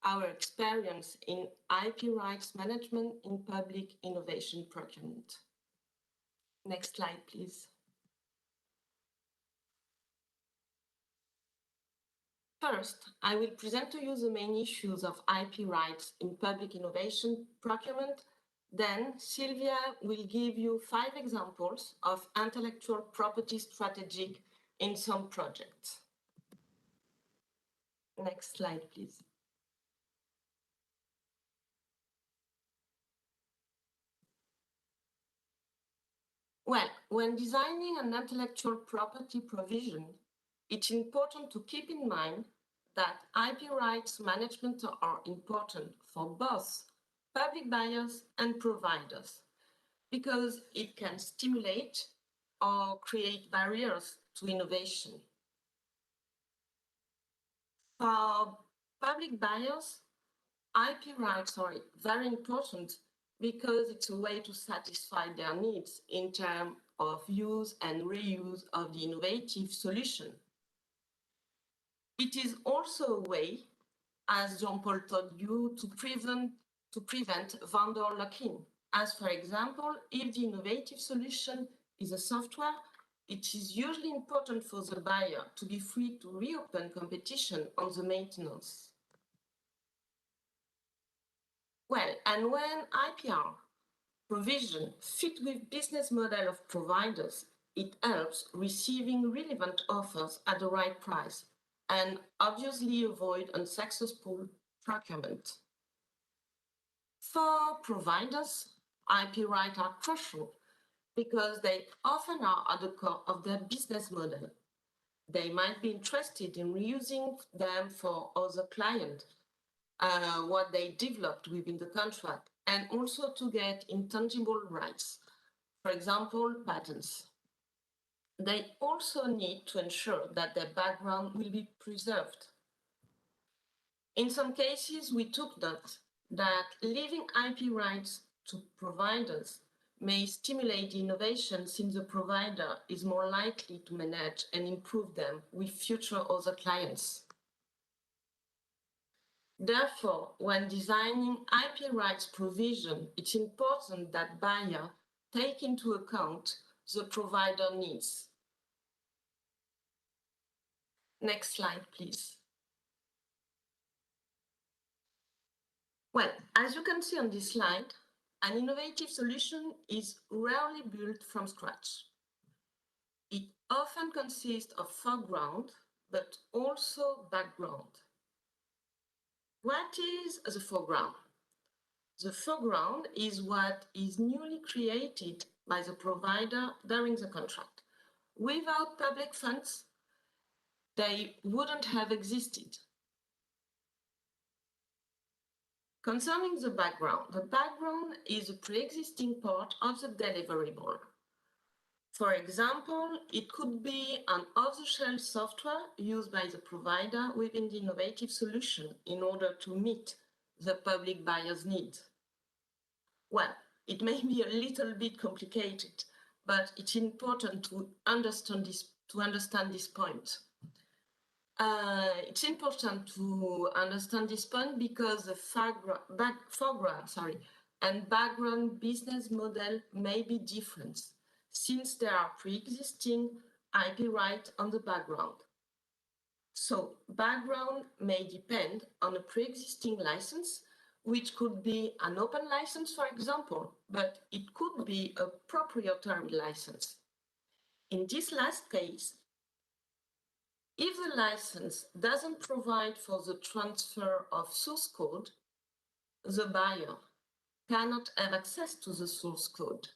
our experience in IP rights management in public innovation procurement. Next slide, please. First, I will present to you the main issues of IP rights in public innovation procurement. Then Sylvia will give you 5 examples of intellectual property strategy in some projects. Next slide, please. Well, when designing an intellectual property provision, it's important to keep in mind that IP rights management are important for both public buyers and providers, because it can stimulate or create barriers to innovation. For public buyers, IP rights are very important because it's a way to satisfy their needs in terms of use and reuse of the innovative solution. It is also a way as Jean-Paul told you, to prevent vendor lock-in. As for example, if the innovative solution is a software, it is usually important for the buyer to be free to reopen competition on the maintenance. Well, and when IPR provision fit with business model of providers, it helps receiving relevant offers at the right price and obviously avoid unsuccessful procurement. For providers, IP rights are crucial because they often are at the core of their business model. They might be interested in reusing them for other clients, what they developed within the contract, and also to get intangible rights, for example, patents. They also need to ensure that their background will be preserved. In some cases, we took note that leaving IP rights to providers may stimulate innovation since the provider is more likely to manage and improve them with future other clients. Therefore, when designing IP rights provision, it's important that buyer take into account the provider needs. Next slide, please. Well, as you can see on this slide, an innovative solution is rarely built from scratch. It often consists of foreground, but also background. What is the foreground? The foreground is what is newly created by the provider during the contract. Without public funds, they wouldn't have existed. Concerning the background is a pre-existing part of the deliverable. For example, it could be an off-the-shelf software used by the provider within the innovative solution in order to meet the public buyer's needs. Well, it may be a little bit complicated, but it's important to understand this point. It's important to understand this point because the foreground and background business model may be different since there are pre-existing IP rights on the background. So background may depend on a pre-existing license, which could be an open license, for example, but it could be a proprietary license. In this last case, if the license doesn't provide for the transfer of source code, the buyer cannot have access to the source code.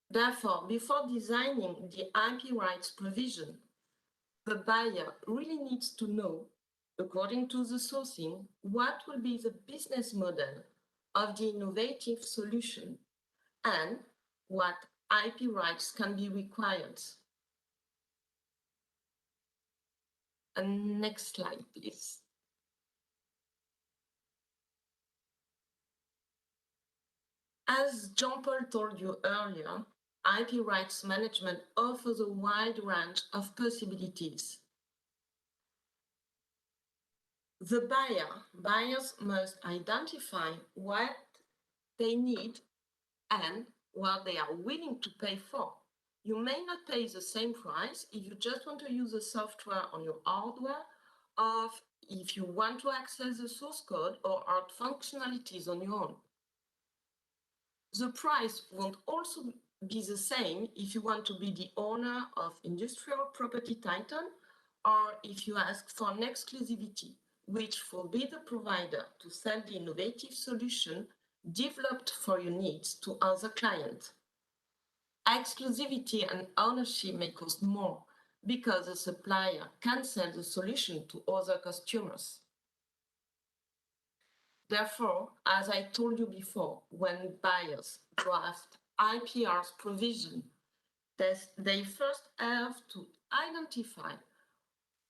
Therefore, before designing the IP rights provision, the buyer really needs to know, according to the sourcing, what will be the business model of the innovative solution and what IP rights can be required. And next slide, please. As Jean-Paul told you earlier, IP rights management offers a wide range of possibilities. The buyers must identify what they need and what they are willing to pay for. You may not pay the same price if you just want to use the software on your hardware, or if you want to access the source code or add functionalities on your own. The price won't also be the same if you want to be the owner of industrial property title or if you ask for an exclusivity, which forbids the provider to sell the innovative solution developed for your needs to other clients. Exclusivity and ownership may cost more because the supplier can sell the solution to other customers. Therefore, as I told you before, when buyers draft IPRs provision, they first have to identify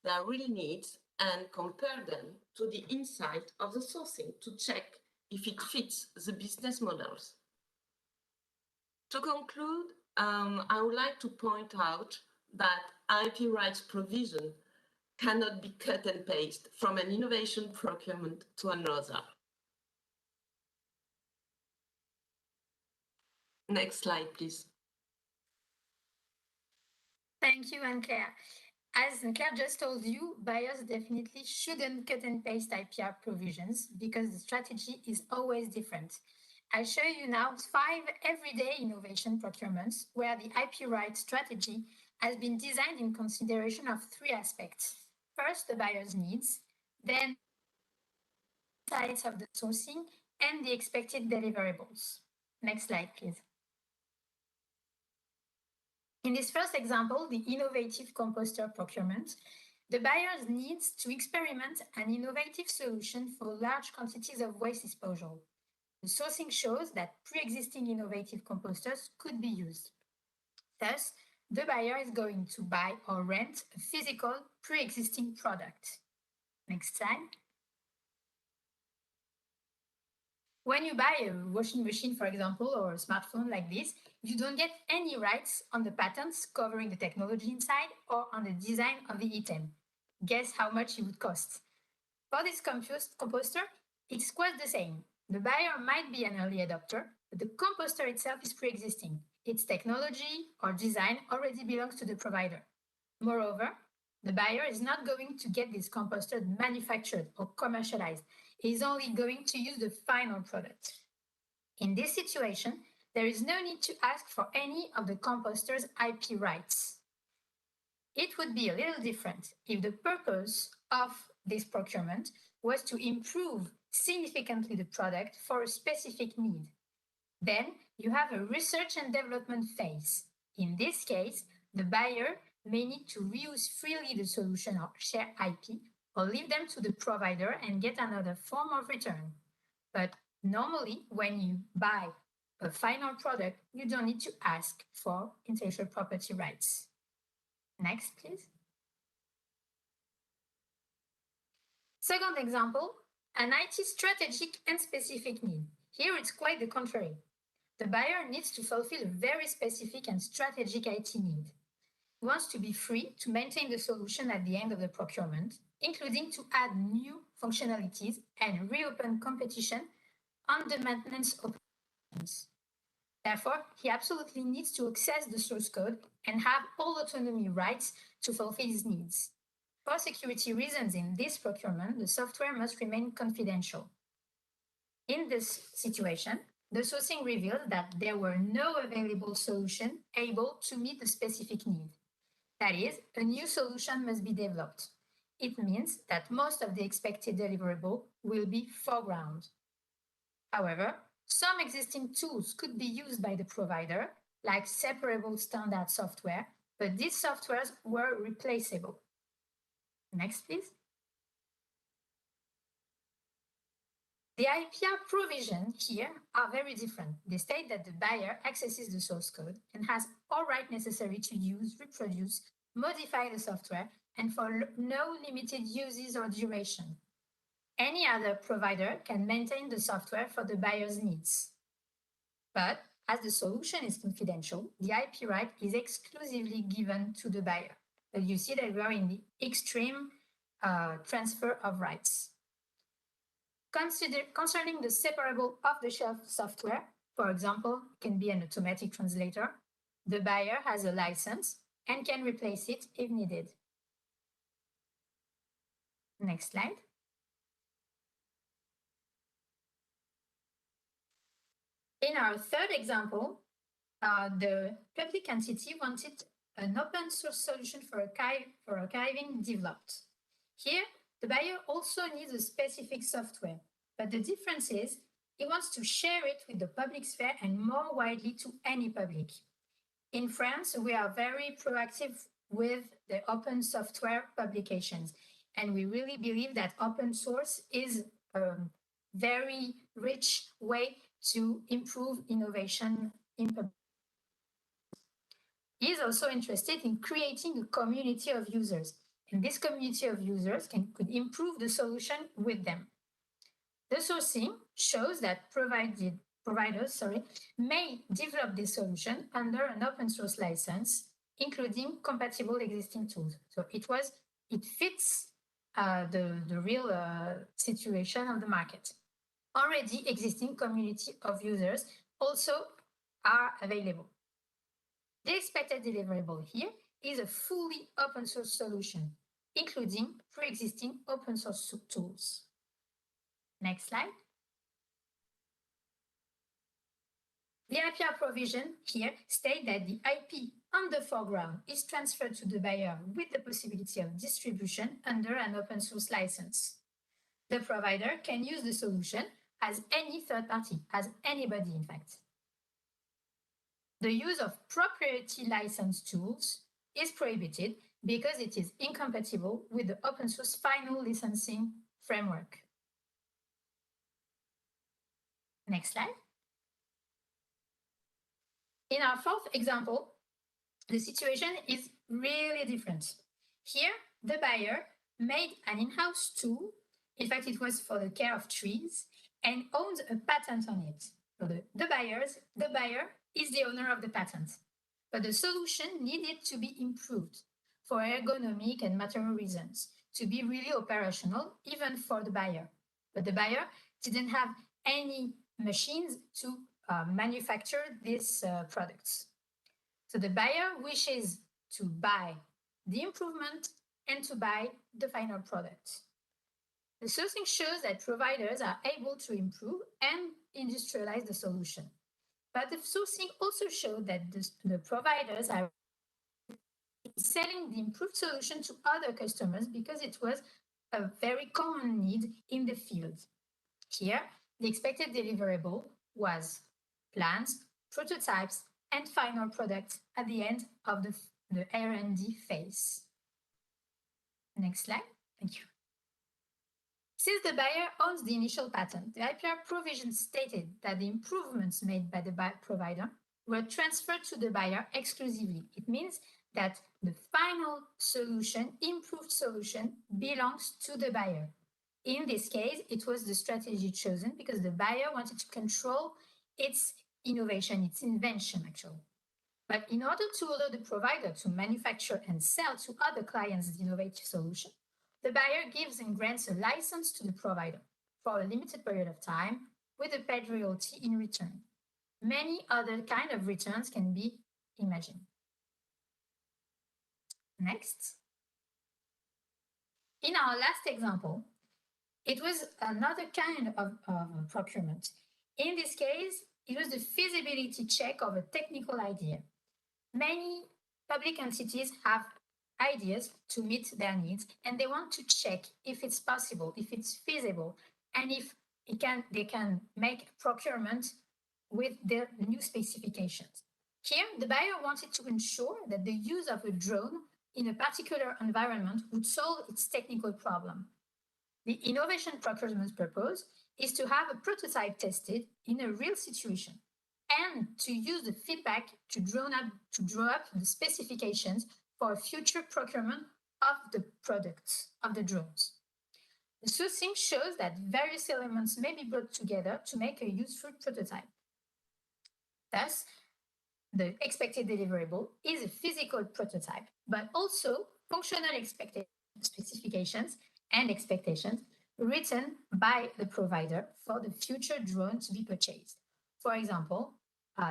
their real needs and compare them to the insight of the sourcing to check if it fits the business models. To conclude, I would like to point out that IP rights provision cannot be cut and paste from an innovation procurement to another. Next slide, please. Thank you, Anne-Claire. As Claire just told you, buyers definitely shouldn't cut and paste IPR provisions because the strategy is always different. I'll show you now 5 everyday innovation procurements where the IP right strategy has been designed in consideration of 3 aspects. First, the buyer's needs, then sides of the sourcing, and the expected deliverables. Next slide, please. In this first example, the innovative composter procurement, the buyer needs to experiment an innovative solution for large quantities of waste disposal. The sourcing shows that pre-existing innovative composters could be used. Thus, the buyer is going to buy or rent a physical pre-existing product. Next slide. When you buy a washing machine, for example, or a smartphone like this, you don't get any rights on the patents covering the technology inside or on the design of the item. Guess how much it would cost? For this composter, it's quite the same. The buyer might be an early adopter, but the composter itself is pre-existing. Its technology or design already belongs to the provider. Moreover, the buyer is not going to get this composter manufactured or commercialized. He is only going to use the final product. In this situation, there is no need to ask for any of the composter's IP rights. It would be a little different if the purpose of this procurement was to improve significantly the product for a specific need. Then you have a research and development phase. In this case, the buyer may need to reuse freely the solution or share IP or leave them to the provider and get another form of return. But normally, when you buy a final product, you don't need to ask for intellectual property rights. Next, please. Second example, an IT strategic and specific need. Here it's quite the contrary. The buyer needs to fulfill a very specific and strategic IT need. He wants to be free to maintain the solution at the end of the procurement, including to add new functionalities and reopen competition on the maintenance operations. Therefore, he absolutely needs to access the source code and have all autonomy rights to fulfill his needs. For security reasons in this procurement, the software must remain confidential. In this situation, the sourcing revealed that there were no available solution able to meet the specific need. That is, a new solution must be developed. It means that most of the expected deliverable will be foreground. However, some existing tools could be used by the provider, like separable standard software, but these softwares were replaceable. Next, please. The IPR provisions here are very different. They state that the buyer accesses the source code and has all right necessary to use, reproduce, modify the software, and for no limited uses or duration. Any other provider can maintain the software for the buyer's needs. But as the solution is confidential, the IP right is exclusively given to the buyer. But you see that we are in the extreme transfer of rights. Concerning the separable off-the-shelf software, for example, can be an automatic translator, the buyer has a license and can replace it if needed. Next slide. In our third example, the public entity wanted an open source solution for archiving developed. Here, the buyer also needs a specific software, but the difference is he wants to share it with the public sphere and more widely to any public. In France, we are very proactive with the open software publications, and we really believe that open source is a very rich way to improve innovation in public. He is also interested in creating a community of users, and this community of users could improve the solution with them. The sourcing shows that providers may develop this solution under an open source license, including compatible existing tools. So it was it fits the real situation of the market. Already existing community of users also are available. The expected deliverable here is a fully open source solution, including pre-existing open source tools. Next slide. The IPR provision here states that the IP on the foreground is transferred to the buyer with the possibility of distribution under an open source license. The provider can use the solution as any third party, as anybody in fact. The use of proprietary license tools is prohibited because it is incompatible with the open source final licensing framework. Next slide. In our fourth example, the situation is really different. Here, the buyer made an in-house tool. In fact, it was for the care of trees and owns a patent on it. So the buyer is the owner of the patent, but the solution needed to be improved for ergonomic and material reasons to be really operational, even for the buyer. But the buyer didn't have any machines to manufacture these products. So the buyer wishes to buy the improvement and to buy the final product. The sourcing shows that providers are able to improve and industrialize the solution. But the sourcing also showed that the providers are selling the improved solution to other customers because it was a very common need in the field. Here, the expected deliverable was plans, prototypes, and final products at the end of the R&D phase. Next slide. Thank you. Since the buyer owns the initial patent, the IPR provision stated that the improvements made by the provider were transferred to the buyer exclusively. It means that the final solution, improved solution, belongs to the buyer. In this case, it was the strategy chosen because the buyer wanted to control its innovation, its invention, actually. But in order to allow the provider to manufacture and sell to other clients the innovative solution, the buyer gives and grants a license to the provider for a limited period of time with a paid royalty in return. Many other kinds of returns can be imagined. Next. In our last example, it was another kind of procurement. In this case, it was the feasibility check of a technical idea. Many public entities have ideas to meet their needs, and they want to check if it's possible, if it's feasible, and if they can make procurement with their new specifications. Here, the buyer wanted to ensure that the use of a drone in a particular environment would solve its technical problem. The innovation procurement purpose is to have a prototype tested in a real situation and to use the feedback to draw up the specifications for a future procurement of the products, of the drones. The sourcing shows that various elements may be brought together to make a useful prototype. Thus, the expected deliverable is a physical prototype, but also functional expected specifications and expectations written by the provider for the future drone to be purchased. For example,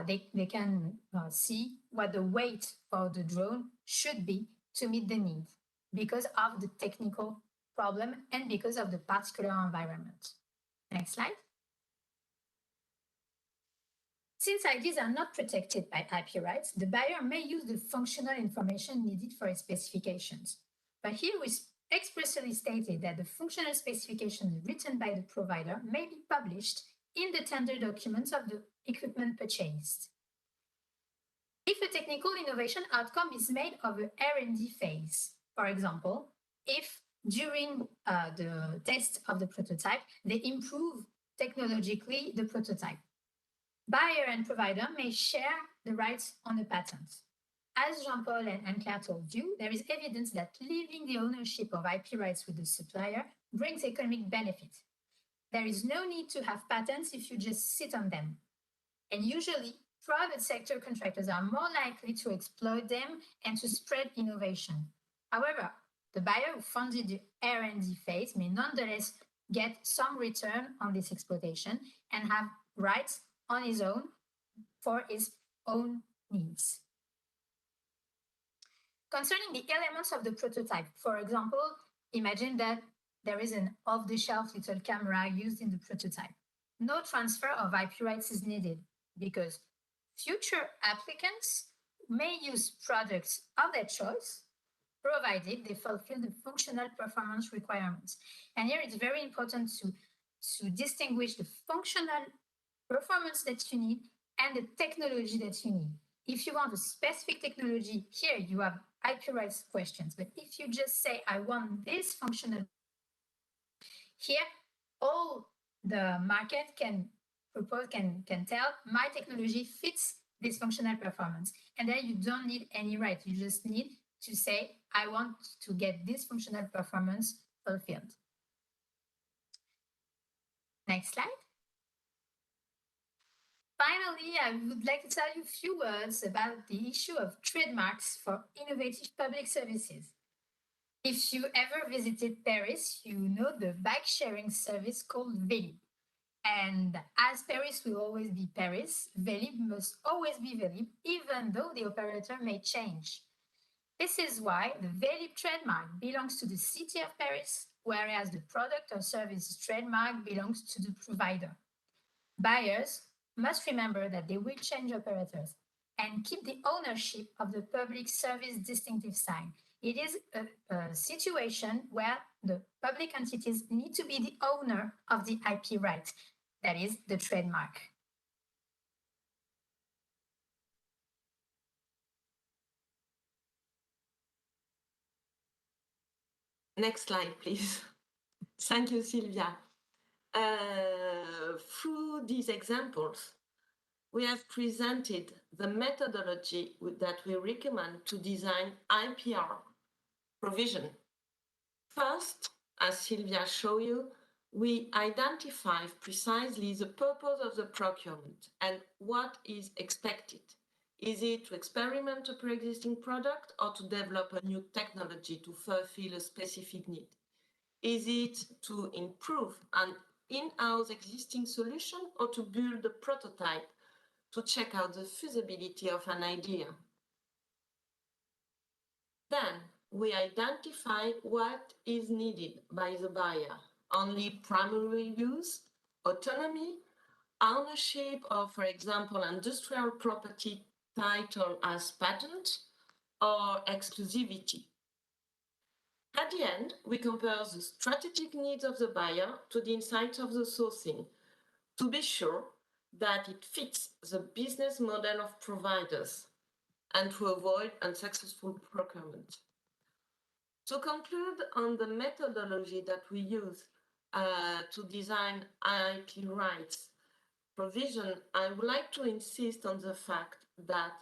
they can see what the weight of the drone should be to meet the need because of the technical problem and because of the particular environment. Next slide. Since ideas are not protected by IP rights, the buyer may use the functional information needed for its specifications. But here we expressly stated that the functional specifications written by the provider may be published in the tender documents of the equipment purchased. If a technical innovation outcome is made of an R&D phase, for example, if during the test of the prototype, they improve technologically the prototype, buyer and provider may share the rights on the patent. As Jean-Paul and Anne-Claire told you, there is evidence that leaving the ownership of IP rights with the supplier brings economic benefit. There is no need to have patents if you just sit on them. And usually, private sector contractors are more likely to exploit them and to spread innovation. However, The buyer who funded the R&D phase may nonetheless get some return on this exploitation and have rights on his own for his own needs. Concerning the elements of the prototype, for example, imagine that there is an off-the-shelf little camera used in the prototype. No transfer of IP rights is needed because future applicants may use products of their choice, provided they fulfill the functional performance requirements. And here it's very important to distinguish the functional performance that you need and the technology that you need. If you want a specific technology, here you have IP rights questions. But if you just say, I want this functional, here all the market can propose, can tell my technology fits this functional performance. And then you don't need any right. You just need to say, I want to get this functional performance fulfilled. Next slide. Finally, I would like to tell you a few words about the issue of trademarks for innovative public services. If you ever visited Paris, you know the bike sharing service called Velib. And as Paris will always be Paris, Velib must always be Velib, even though the operator may change. This is why the Velib trademark belongs to the city of Paris, whereas the product or service trademark belongs to the provider. Buyers must remember that they will change operators and keep the ownership of the public service distinctive sign. It is a situation where the public entities need to be the owner of the IP right, that is the trademark. Next slide, please. Thank you, Sylvia. Through these examples, we have presented the methodology that we recommend to design IPR provision. First, as Sylvia showed you, we identify precisely the purpose of the procurement and what is expected. Is it to experiment a pre-existing product or to develop a new technology to fulfill a specific need? Is it to improve an in-house existing solution or to build a prototype to check out the feasibility of an idea? Then we identify what is needed by the buyer. Only primary use, autonomy, ownership of, for example, industrial property title as patent, or exclusivity. At the end, we compare the strategic needs of the buyer to the insights of the sourcing to be sure that it fits the business model of providers and to avoid unsuccessful procurement. To conclude on the methodology that we use to design IP rights provision, I would like to insist on the fact that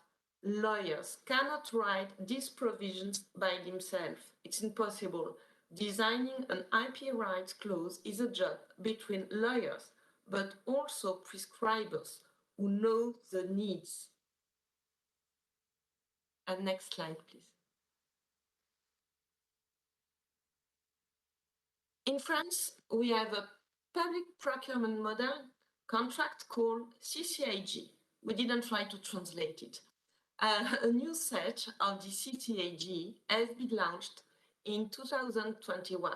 lawyers cannot write these provisions by themselves. It's impossible. Designing an IP rights clause is a job between lawyers, but also prescribers who know the needs. And next slide, please. In France, we have a public procurement model contract called CCIG. We didn't try to translate it. A new set of the CCIG has been launched in 2021.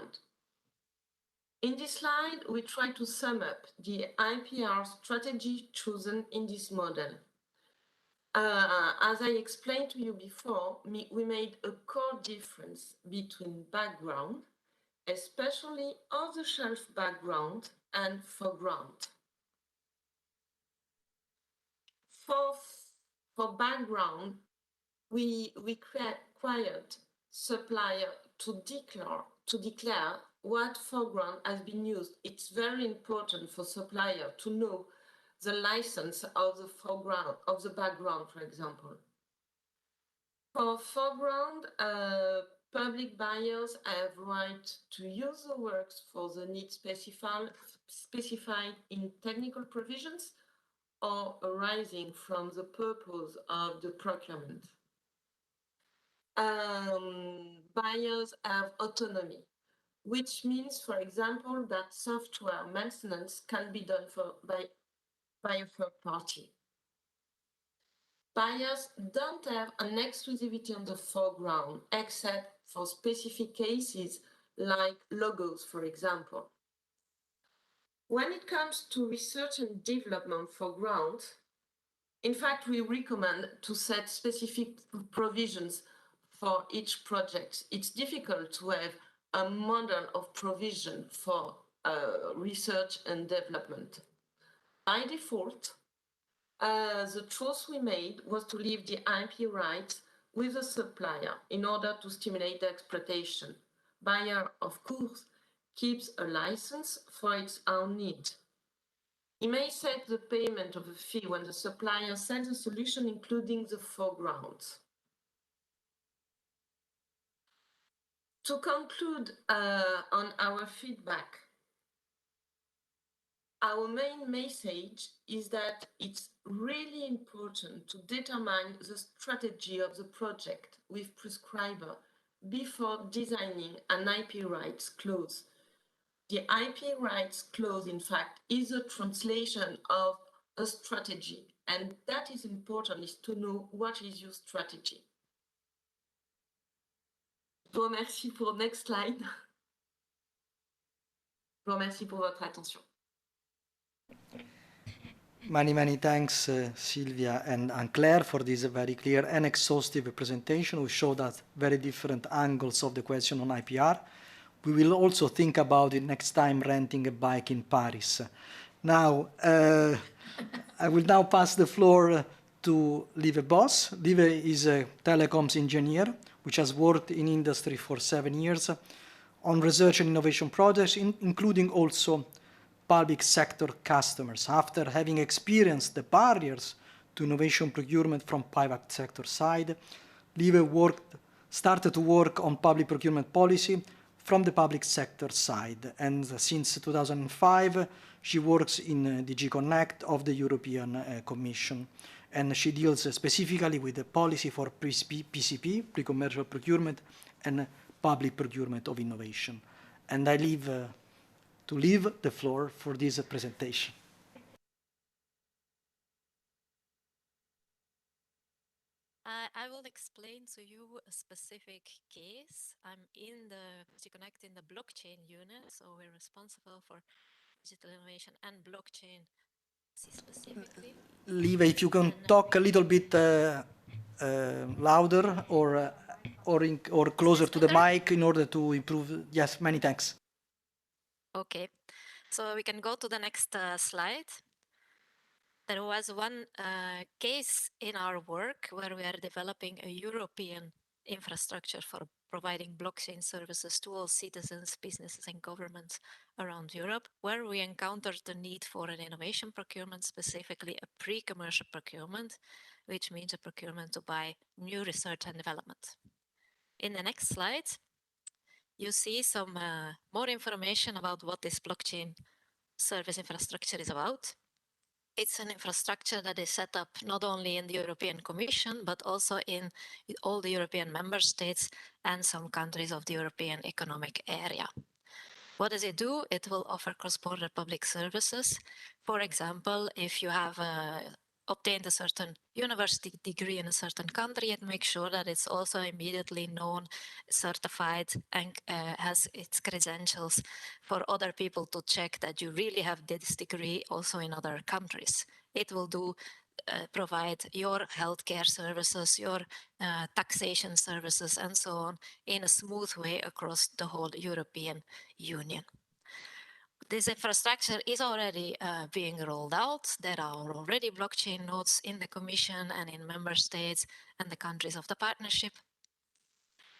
In this slide, we try to sum up the IPR strategy chosen in this model. As I explained to you before, we made a core difference between background, especially off-the-shelf background, and foreground. For background, we required supplier to declare what foreground has been used. It's very important for supplier to know the license of the foreground, of the background, for example. For foreground, public buyers have right to use the works for the needs specified in technical provisions or arising from the purpose of the procurement. buyers have autonomy, which means, for example, that software maintenance can be done by a third party. Buyers don't have an exclusivity on the foreground, except for specific cases like logos, for example. When it comes to research and development foreground, in fact, we recommend to set specific provisions for each project. It's difficult to have a model of provision for research and development. By default, the choice we made was to leave the IP rights with the supplier in order to stimulate the exploitation. Buyer, of course, keeps a license for its own need. He may set the payment of a fee when the supplier sells a solution, including the foreground. To conclude on our feedback, our main message is that it's really important to determine the strategy of the project with prescriber before designing an IP rights clause. The IP rights clause, in fact, is a translation of a strategy, and that is important, is to know what is your strategy. Je vous remercie pour next slide. Je vous remercie pour votre attention. Many thanks, Sylvia and Anne-Claire, for this very clear and exhaustive presentation. We showed us very different angles of the question on IPR. We will also think about it next time renting a bike in Paris. Now, I will now pass the floor to Lieve Bos. Lieve is a telecoms engineer, which has worked in industry for 7 years on research and innovation projects, including also public sector customers. After having experienced the barriers to innovation procurement from private sector side, Lieve started to work on public procurement policy from the public sector side. And since 2005, she works in DG Connect of the European Commission. And she deals specifically with the policy for PCP, pre-commercial procurement, and public procurement of innovation. And I leave the floor for this presentation. I will explain to you a specific case. I'm in the Connect in the blockchain unit, so we're responsible for digital innovation and blockchain specifically. Lieve, if you can talk a little bit louder or closer to the mic in order to improve. Yes, many thanks. Okay, so we can go to the next slide. There was one case in our work where we are developing a European infrastructure for providing blockchain services to all citizens, businesses, and governments around Europe, where we encountered the need for an innovation procurement, specifically a pre-commercial procurement, which means a procurement to buy new research and development. In the next slide, you see some more information about what this blockchain service infrastructure is about. It's an infrastructure that is set up not only in the European Commission, but also in all the European member states and some countries of the European Economic Area. What does it do? It will offer cross-border public services. For example, if you have obtained a certain university degree in a certain country, it makes sure that it's also immediately known, certified, and has its credentials for other people to check that you really have this degree also in other countries. It will provide your healthcare services, your taxation services, and so on in a smooth way across the whole European Union. This infrastructure is already being rolled out. There are already blockchain nodes in the Commission and in member states and the countries of the partnership.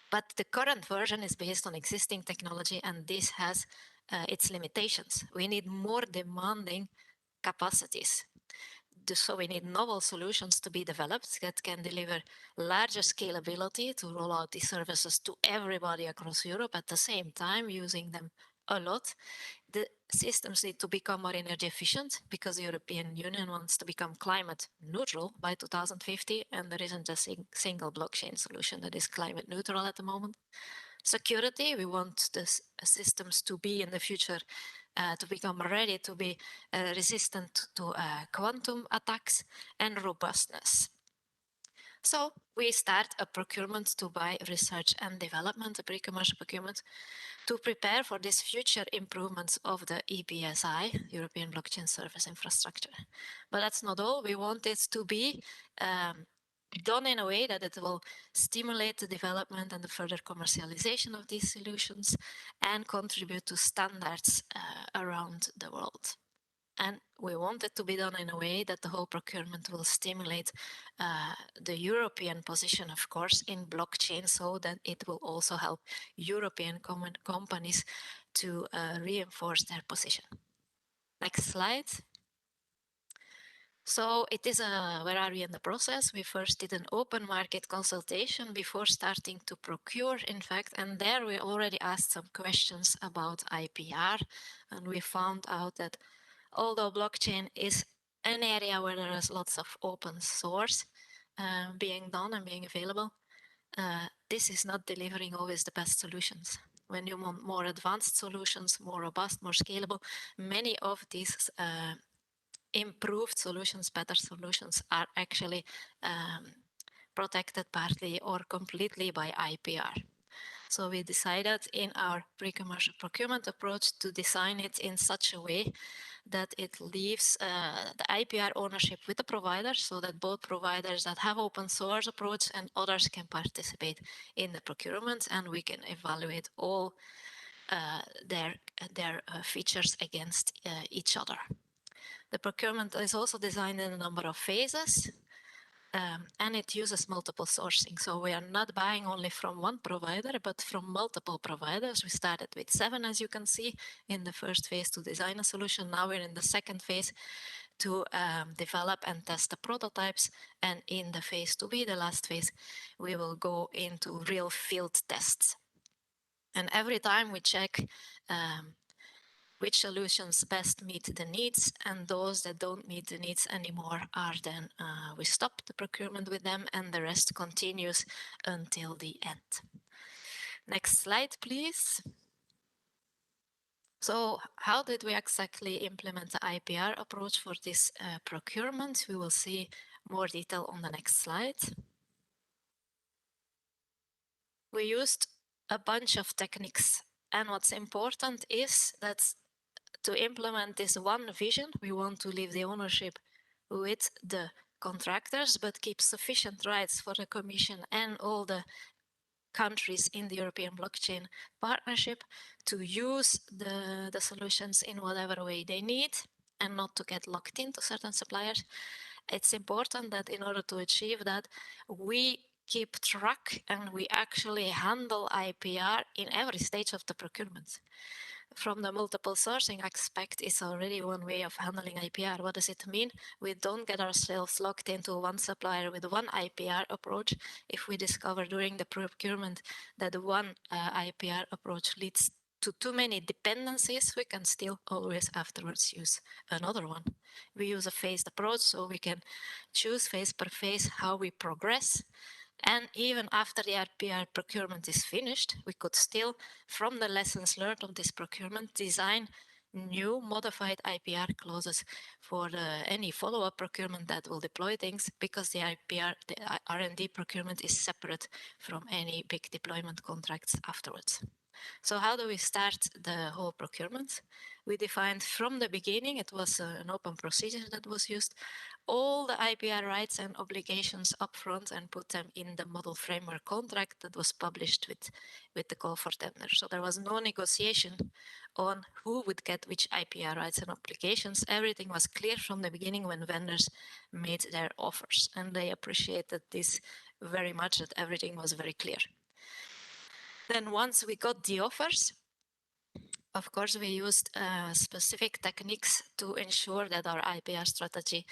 But the current version is based on existing technology, and this has its limitations. We need more demanding capacities. So we need novel solutions to be developed that can deliver larger scalability to roll out these services to everybody across Europe at the same time, using them a lot. the systems need to become more energy efficient because the European Union wants to become climate neutral by 2050, and there isn't a single blockchain solution that is climate neutral at the moment. Security, we want the systems to be in the future to become ready to be resistant to quantum attacks, and robustness. So we start a procurement to buy research and development, a pre-commercial procurement, to prepare for these future improvements of the EBSI, European Blockchain Service Infrastructure. But that's not all. We want it to be done in a way that it will stimulate the development and the further commercialization of these solutions and contribute to standards around the world. And we want it to be done in a way that the whole procurement will stimulate the European position, of course, in blockchain, so that it will also help European companies to reinforce their position. Next slide. So it is where are we in the process? We first did an open market consultation before starting to procure, in fact, and there we already asked some questions about IPR, and we found out that although blockchain is an area where there is lots of open source being done and being available, this is not delivering always the best solutions. When you want more advanced solutions, more robust, more scalable, many of these improved solutions, better solutions, are actually protected partly or completely by IPR. So we decided in our pre-commercial procurement approach to design it in such a way that it leaves the IPR ownership with the provider, so that both providers that have open source approach and others can participate in the procurement, and we can evaluate all their features against each other. The procurement is also designed in a number of phases. And it uses multiple sourcing. So we are not buying only from one provider, but from multiple providers. We started with 7, as you can see, in the first phase to design a solution. Now we're in the second phase to develop and test the prototypes. And in the phase 2B, the last phase, we will go into real field tests. And every time we check which solutions best meet the needs, and those that don't meet the needs anymore are then, we stop the procurement with them, and the rest continues until the end. Next slide, please. So how did we exactly implement the IPR approach for this procurement? We will see more detail on the next slide. We used a bunch of techniques, and what's important is that to implement this one vision, we want to leave the ownership with the contractors, but keep sufficient rights for the Commission and all the countries in the European Blockchain Partnership to use the solutions in whatever way they need and not to get locked into certain suppliers. It's important that in order to achieve that, we keep track and we actually handle IPR in every stage of the procurement. From the multiple sourcing aspect is already one way of handling IPR. What does it mean? We don't get ourselves locked into one supplier with one IPR approach. If we discover during the procurement that one IPR approach leads to too many dependencies, we can still always afterwards use another one. We use a phased approach, so we can choose phase per phase how we progress. And even after the IPR procurement is finished, we could still, from the lessons learned of this procurement, design new modified IPR clauses for any follow-up procurement that will deploy things, because the IPR, the R&D procurement is separate from any big deployment contracts afterwards. So how do we start the whole procurement? We defined from the beginning, it was an open procedure that was used, all the IPR rights and obligations upfront and put them in the model framework contract that was published with the call for tender. So there was no negotiation on who would get which IPR rights and obligations. Everything was clear from the beginning when vendors made their offers, and they appreciated this very much, that everything was very clear. Then once we got the offers, of course, we used specific techniques to ensure that our IPR strategy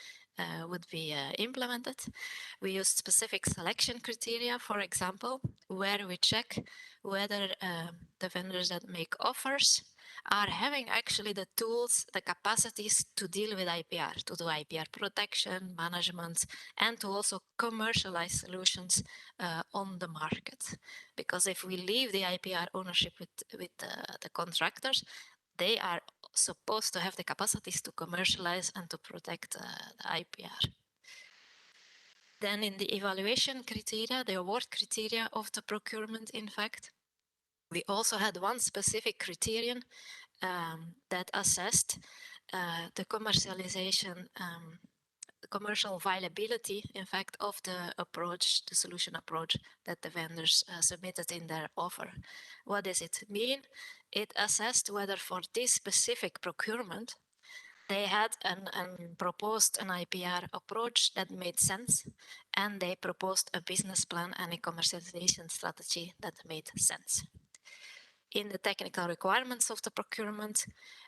would be implemented. We used specific selection criteria, for example, where we check whether the vendors that make offers are having actually the tools, the capacities to deal with IPR, to do IPR protection, management, and to also commercialize solutions on the market. Because if we leave the IPR ownership with the contractors, they are supposed to have the capacities to commercialize and to protect the IPR. Then in the evaluation criteria, the award criteria of the procurement, in fact, we also had one specific criterion that assessed the commercialization, the commercial viability, in fact, of the approach, the solution approach that the vendors submitted in their offer. What does it mean? It assessed whether for this specific procurement, they had proposed an IPR approach that made sense, and they proposed a business plan and a commercialization strategy that made sense. In the technical requirements of the procurement,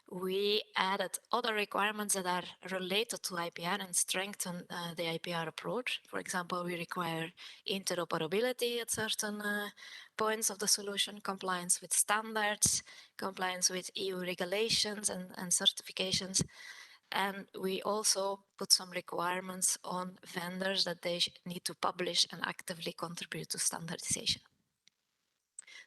we added other requirements that are related to IPR and strengthen the IPR approach. For example, we require interoperability at certain points of the solution, compliance with standards, compliance with EU regulations and certifications. And we also put some requirements on vendors that they need to publish and actively contribute to standardization.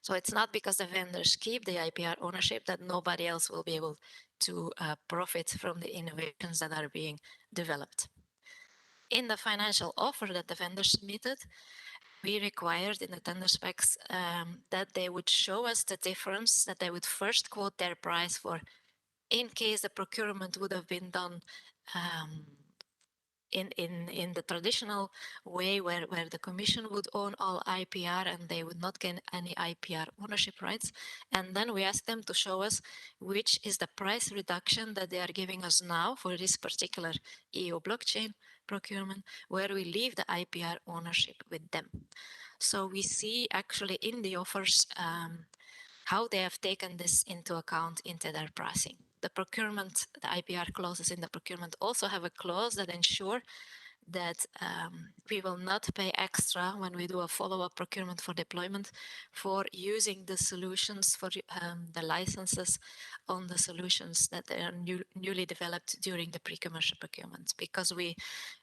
So it's not because the vendors keep the IPR ownership that nobody else will be able to profit from the innovations that are being developed. In the financial offer that the vendors submitted, we required in the tender specs that they would show us the difference, that they would first quote their price for in case the procurement would have been done in the traditional way where the commission would own all IPR and they would not get any IPR ownership rights. And then we asked them to show us which is the price reduction that they are giving us now for this particular EU blockchain procurement, where we leave the IPR ownership with them. So we see actually in the offers how they have taken this into account into their pricing. The procurement, the IPR clauses in the procurement also have a clause that ensure that we will not pay extra when we do a follow-up procurement for deployment for using the solutions for the licenses on the solutions that are newly developed during the pre-commercial procurement, because we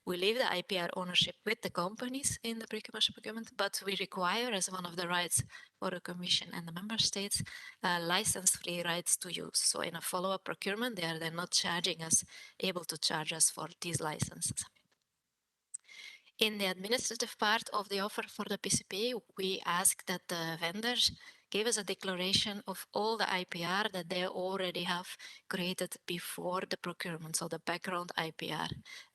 leave the IPR ownership with the companies in the pre-commercial procurement, but we require as one of the rights for the Commission and the member states license-free rights to use. So in a follow-up procurement, they're not charging us, able to charge us for these licenses. In the administrative part of the offer for the PCP, we ask that the vendors give us a declaration of all the IPR that they already have created before the procurement, so the background IPR.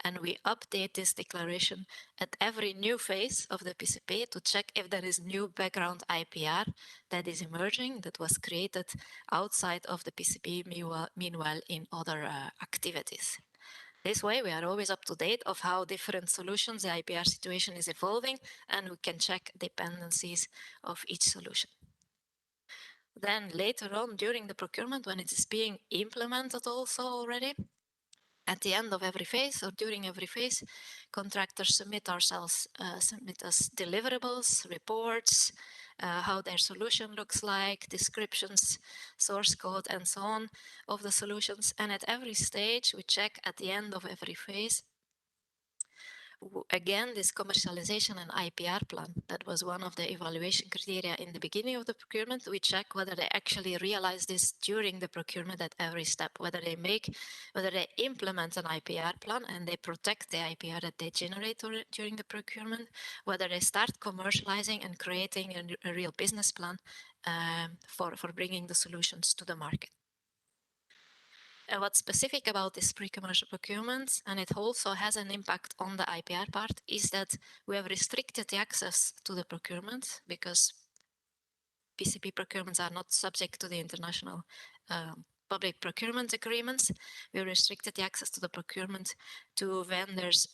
And we update this declaration at every new phase of the PCP to check if there is new background IPR that is emerging, that was created outside of the PCP, meanwhile in other activities. This way, we are always up to date of how different solutions, the IPR situation is evolving, and we can check dependencies of each solution. Then later on, during the procurement, when it is being implemented also already, at the end of every phase or during every phase, contractors submit us deliverables, reports, how their solution looks like, descriptions, source code, and so on of the solutions. And at every stage, we check at the end of every phase, again, this commercialization and IPR plan, that was one of the evaluation criteria in the beginning of the procurement. We check whether they actually realize this during the procurement at every step, whether they implement an IPR plan and they protect the IPR that they generate during the procurement, whether they start commercializing and creating a real business plan for bringing the solutions to the market. What's specific about this pre-commercial procurement, and it also has an impact on the IPR part, is that we have restricted the access to the procurement because PCP procurements are not subject to the international public procurement agreements. We restricted the access to the procurement to vendors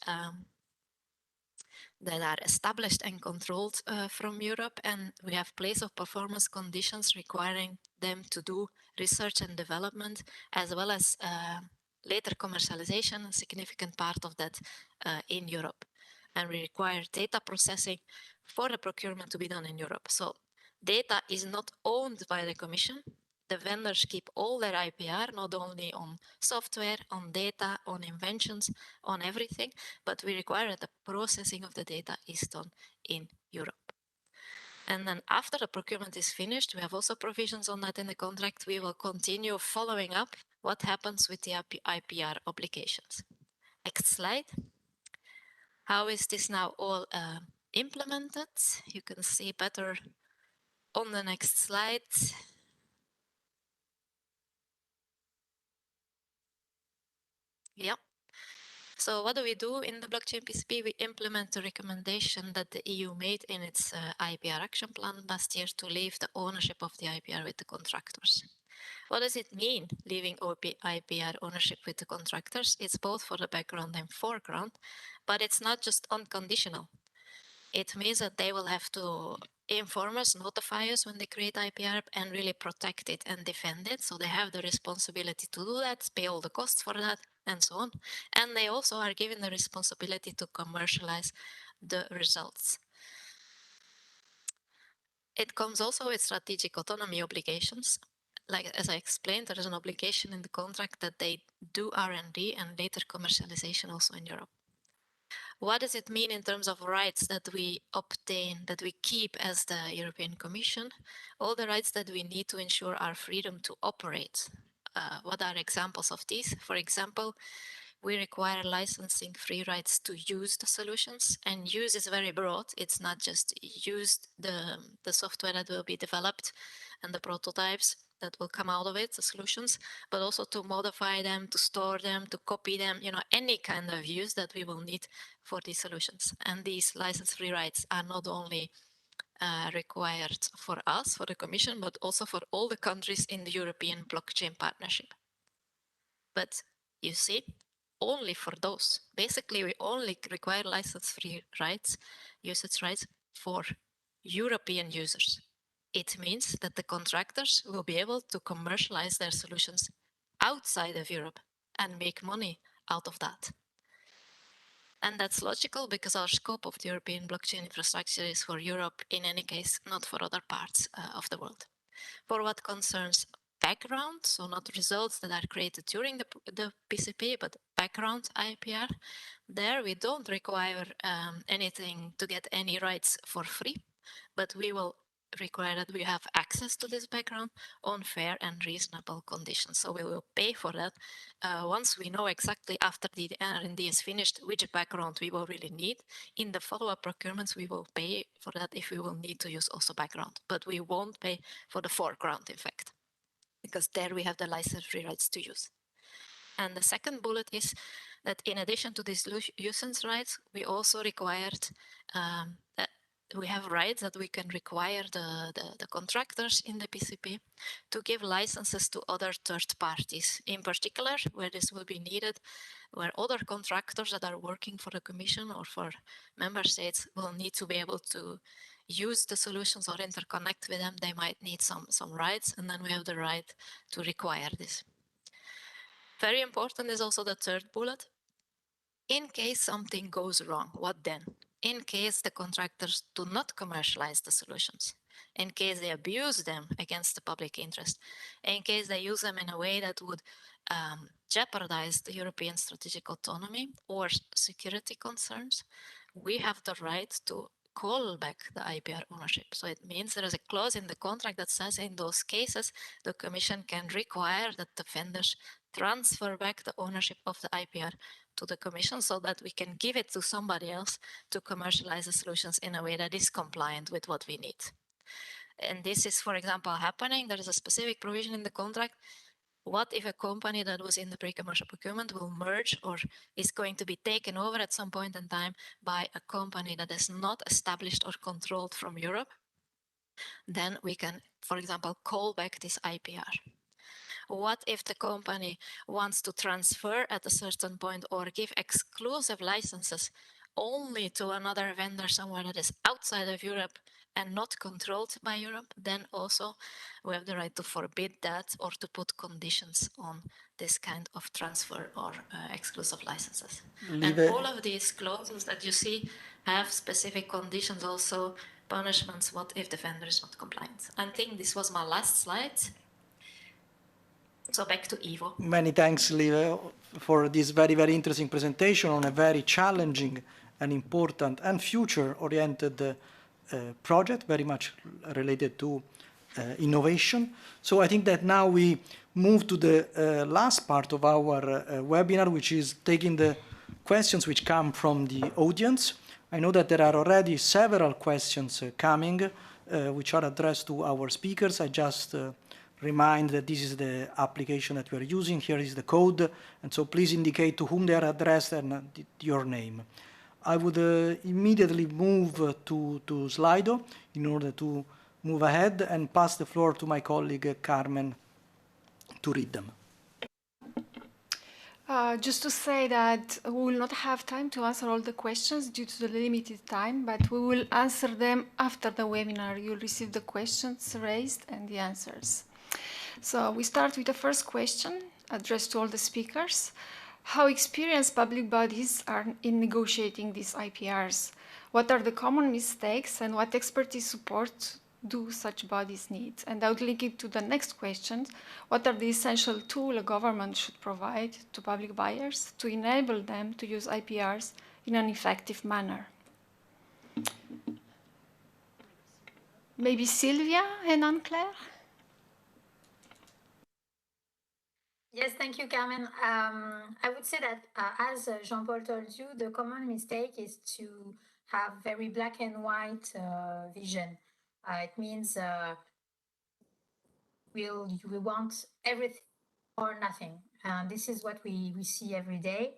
that are established and controlled from Europe, and we have place of performance conditions requiring them to do research and development, as well as later commercialization, a significant part of that in Europe. And we require data processing for the procurement to be done in Europe. So data is not owned by the Commission, the vendors keep all their IPR, not only on software, on data, on inventions, on everything, but we require that the processing of the data is done in Europe. And then after the procurement is finished, we have also provisions on that in the contract. We will continue following up what happens with the IPR obligations. Next slide. How is this now all implemented? You can see better on the next slide. Yeah. So what do we do in the blockchain PCP? We implement the recommendation that the EU made in its IPR action plan last year to leave the ownership of the IPR with the contractors. What does it mean, leaving IPR ownership with the contractors? It's both for the background and foreground, but it's not just unconditional. It means that they will have to inform us, notify us when they create IPR and really protect it and defend it. So they have the responsibility to do that, pay all the costs for that, and so on. And they also are given the responsibility to commercialize the results. It comes also with strategic autonomy obligations. Like, as I explained, there is an obligation in the contract that they do R&D and later commercialization also in Europe. What does it mean in terms of rights that we obtain, that we keep as the European Commission? All the rights that we need to ensure our freedom to operate. What are examples of these? For example, we require licensing free rights to use the solutions, and use is very broad. It's not just use the software that will be developed and the prototypes that will come out of it, the solutions, but also to modify them, to store them, to copy them, you know, any kind of use that we will need for these solutions. And these license-free rights are not only required for us, for the Commission, but also for all the countries in the European Blockchain Partnership. But you see, only for those. Basically, we only require license-free rights, usage rights for European users. It means that the contractors will be able to commercialize their solutions outside of Europe and make money out of that. And that's logical because our scope of the European blockchain infrastructure is for Europe in any case, not for other parts of the world. For what concerns background, so not results that are created during the PCP, but background IPR, there we don't require anything to get any rights for free, but we will require that we have access to this background on fair and reasonable conditions. So we will pay for that once we know exactly after the R&D is finished which background we will really need. In the follow-up procurements, we will pay for that if we will need to use also background, but we won't pay for the foreground, in fact, because there we have the license-free rights to use. And the second bullet is that in addition to these usage rights, we also required that we have rights that we can require the contractors in the PCP to give licenses to other third parties. In particular, where this will be needed, where other contractors that are working for the Commission or for member states will need to be able to use the solutions or interconnect with them, they might need some rights, and then we have the right to require this. Very important is also the third bullet. In case something goes wrong, what then? In case the contractors do not commercialize the solutions, in case they abuse them against the public interest, in case they use them in a way that would jeopardize the European strategic autonomy or security concerns, we have the right to call back the IPR ownership. So it means there is a clause in the contract that says in those cases, the Commission can require that the vendors transfer back the ownership of the IPR to the Commission so that we can give it to somebody else to commercialize the solutions in a way that is compliant with what we need. And this is, for example, happening. There is a specific provision in the contract. What if a company that was in the pre-commercial procurement will merge or is going to be taken over at some point in time by a company that is not established or controlled from Europe? Then we can, for example, call back this IPR. What if the company wants to transfer at a certain point or give exclusive licenses only to another vendor somewhere that is outside of Europe and not controlled by Europe? Then also we have the right to forbid that or to put conditions on this kind of transfer or exclusive licenses. And all of these clauses that you see have specific conditions, also punishments, what if the vendor is not compliant. I think this was my last slide. So back to Ivo. Many thanks, Liv, for this very, very interesting presentation on a very challenging and important and future-oriented project, very much related to innovation. So I think that now we move to the last part of our webinar, which is taking the questions which come from the audience. I know that there are already several questions coming, which are addressed to our speakers. I just remind that this is the application that we are using. Here is the code, and so please indicate to whom they are addressed and your name. I would immediately move to Slido in order to move ahead and pass the floor to my colleague Carmen to read them. Just to say that we will not have time to answer all the questions due to the limited time, but we will answer them after the webinar. You'll receive the questions raised and the answers. So we start with the first question addressed to all the speakers. How experienced public bodies are in negotiating these IPRs? What are the common mistakes and what expertise support do such bodies need? And I would link it to the next question. What are the essential tools a government should provide to public buyers to enable them to use IPRs in an effective manner? Maybe Sylvia and Anne-Claire? Yes, thank you, Carmen. I would say that, as Jean-Paul told you, the common mistake is to have very black and white vision. It means we want everything or nothing. This is what we see every day.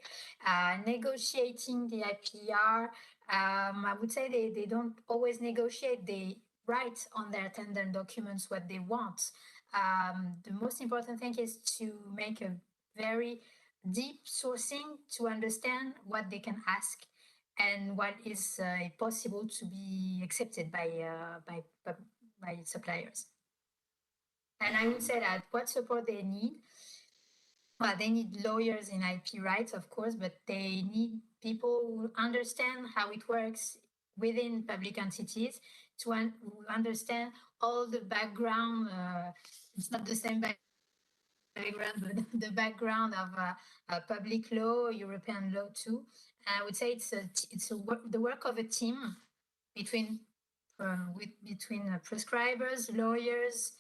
Negotiating the IPR, I would say they don't always negotiate. They write on their tender documents what they want. The most important thing is to make a very deep sourcing to understand what they can ask and what is possible to be accepted by suppliers. And I would say that what support they need, well, they need lawyers in IP rights, of course, but they need people who understand how it works within public entities to understand all the background. It's not the same background, but the background of public law, European law too. And I would say it's the work of a team between prescribers, lawyers,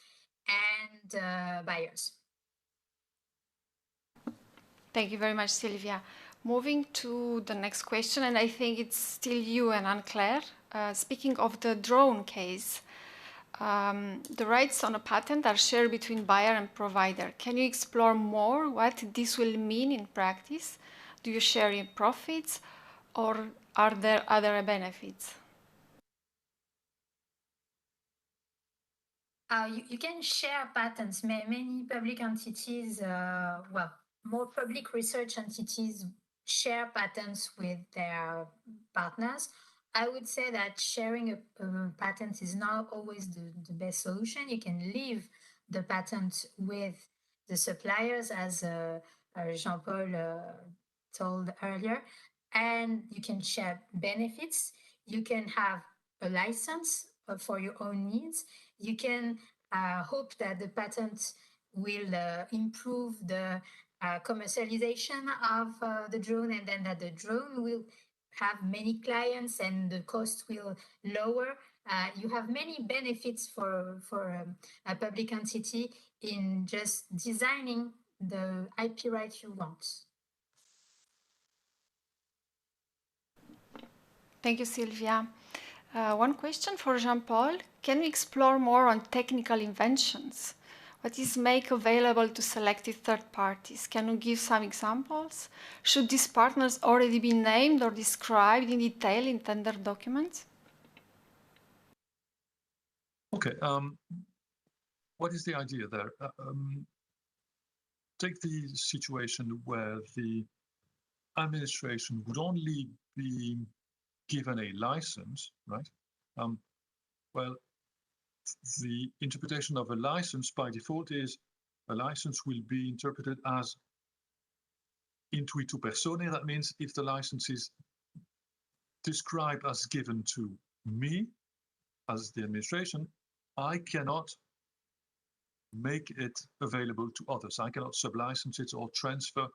and buyers. Thank you very much, Sylvia. Moving to the next question, and I think it's still you and Anne-Claire. Speaking of the drone case, the rights on a patent are shared between buyer and provider. Can you explore more what this will mean in practice? Do you share in profits, or are there other benefits? You can share patents. Many public entities, more public research entities share patents with their partners. I would say that sharing a patent is not always the best solution. You can leave the patent with the suppliers, as Jean-Paul told earlier, and you can share benefits. You can have a license for your own needs. You can hope that the patent will improve the commercialization of the drone, and then that the drone will have many clients and the cost will lower. You have many benefits for a public entity in just designing the IP right you want. Thank you, Sylvia. One question for Jean-Paul. Can we explore more on technical inventions? What is make available to selected third parties? Can you give some examples? Should these partners already be named or described in detail in tender documents? Okay. What is the idea there? Take the situation where the administration would only be given a license, right? Well, the interpretation of a license by default is a license will be interpreted as intuitu personae. That means if the license is described as given to me as the administration, I cannot make it available to others. I cannot sublicense it or transfer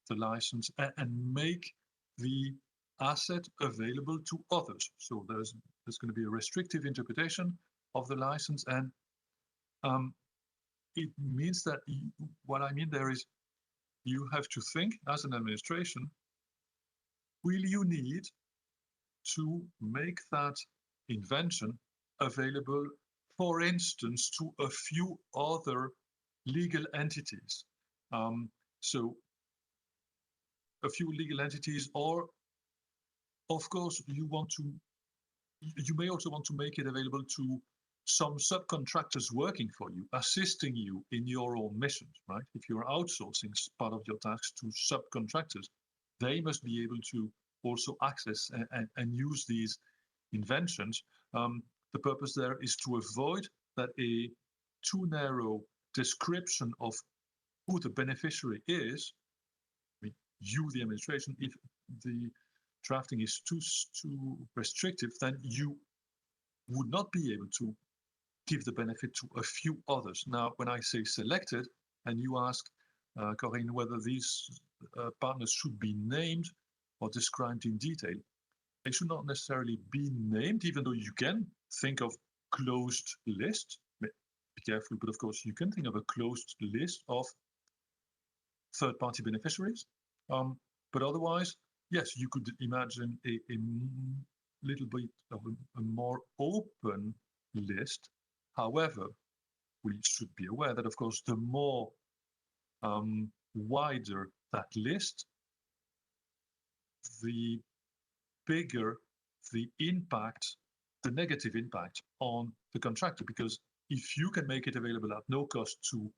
the license and make the asset available to others. So there's going to be a restrictive interpretation of the license, and it means that what I mean there is you have to think as an administration, will you need to make that invention available, for instance, to a few other legal entities? So a few legal entities, or of course you may also want to make it available to some subcontractors working for you, assisting you in your own missions, right? If you're outsourcing part of your tasks to subcontractors, they must be able to also access and use these inventions. The purpose there is to avoid that a too narrow description of who the beneficiary is, I mean, you, the administration, if the drafting is too restrictive, then you would not be able to give the benefit to a few others. Now, when I say selected, and you ask, Corinne, whether these partners should be named or described in detail, they should not necessarily be named, even though you can think of closed list. Be careful, but of course you can think of a closed list of third-party beneficiaries. But otherwise, yes, you could imagine a little bit of a more open list. However, we should be aware that, of course, the more wider that list, the bigger the impact, the negative impact on the contractor. Because if you can make it available at no cost to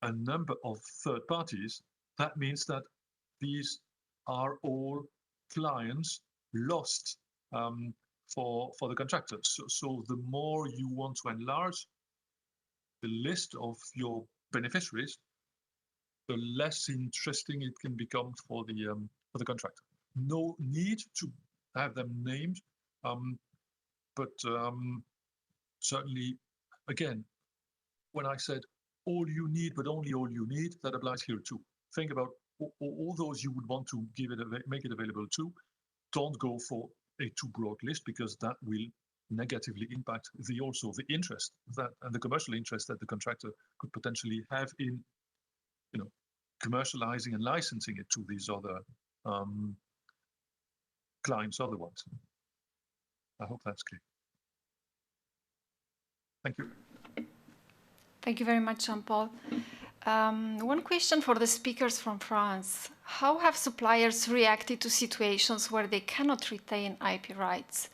a number of third parties, that means that these are all clients lost for the contractor. So the more you want to enlarge the list of your beneficiaries, the less interesting it can become for the contractor. No need to have them named, but certainly, again, when I said all you need, but only all you need, that applies here too. Think about all those you would want to make it available to. Don't go for a too broad list, because that will negatively impact also the interest that and the commercial interest that the contractor could potentially have in, commercializing and licensing it to these other clients otherwise. I hope that's clear. Thank you. Thank you very much, Jean-Paul. One question for the speakers from France. How have suppliers reacted to situations where they cannot retain IP rights?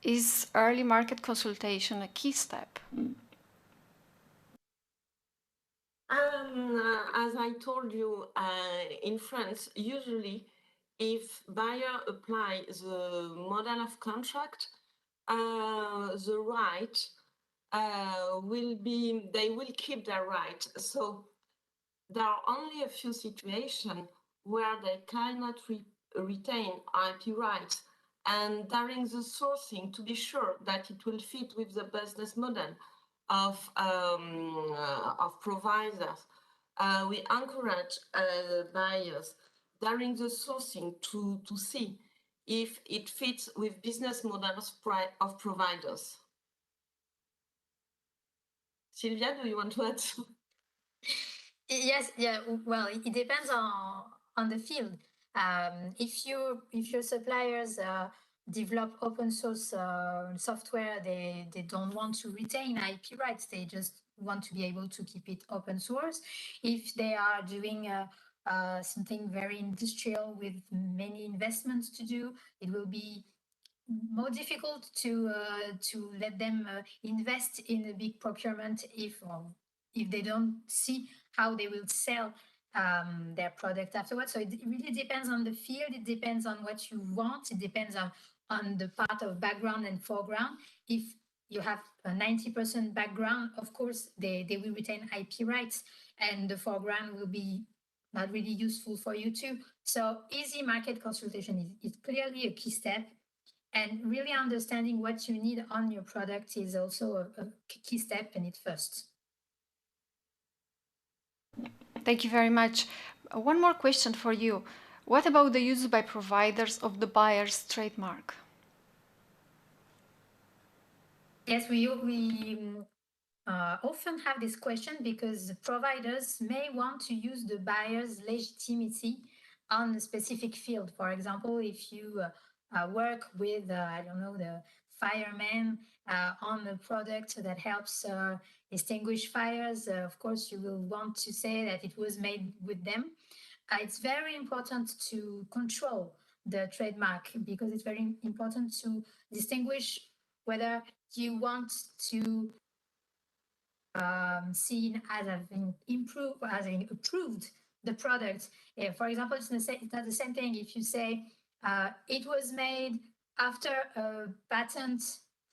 Is early market consultation a key step? As I told you, in France, usually if buyer apply the model of contract, the right they will keep their right. So there are only a few situations where they cannot retain IP rights, and during the sourcing, to be sure that it will fit with the business model of providers, we encourage buyers during the sourcing to see if it fits with business models of providers. Sylvia, do you want to add? Yes, yeah. Well, it depends on the field. If your suppliers develop open source software, they don't want to retain IP rights. They just want to be able to keep it open source. If they are doing something very industrial with many investments to do, it will be more difficult to let them invest in a big procurement if they don't see how they will sell their product afterwards. So it really depends on the field. It depends on what you want. It depends on the part of background and foreground. If you have a 90% background, of course, they will retain IP rights, and the foreground will be not really useful for you too. So easy market consultation is clearly a key step. And really understanding what you need on your product is also a key step in it first. Thank you very much. One more question for you. What about the use by providers of the buyer's trademark? Yes, we often have this question because providers may want to use the buyer's legitimacy on a specific field. For example, if you work with, I don't know, the fireman on a product that helps extinguish fires, of course, you will want to say that it was made with them. It's very important to control the trademark because it's very important to distinguish whether you want to seen as having improved, as having approved the product. For example, it's not the same thing if you say it was made after a patent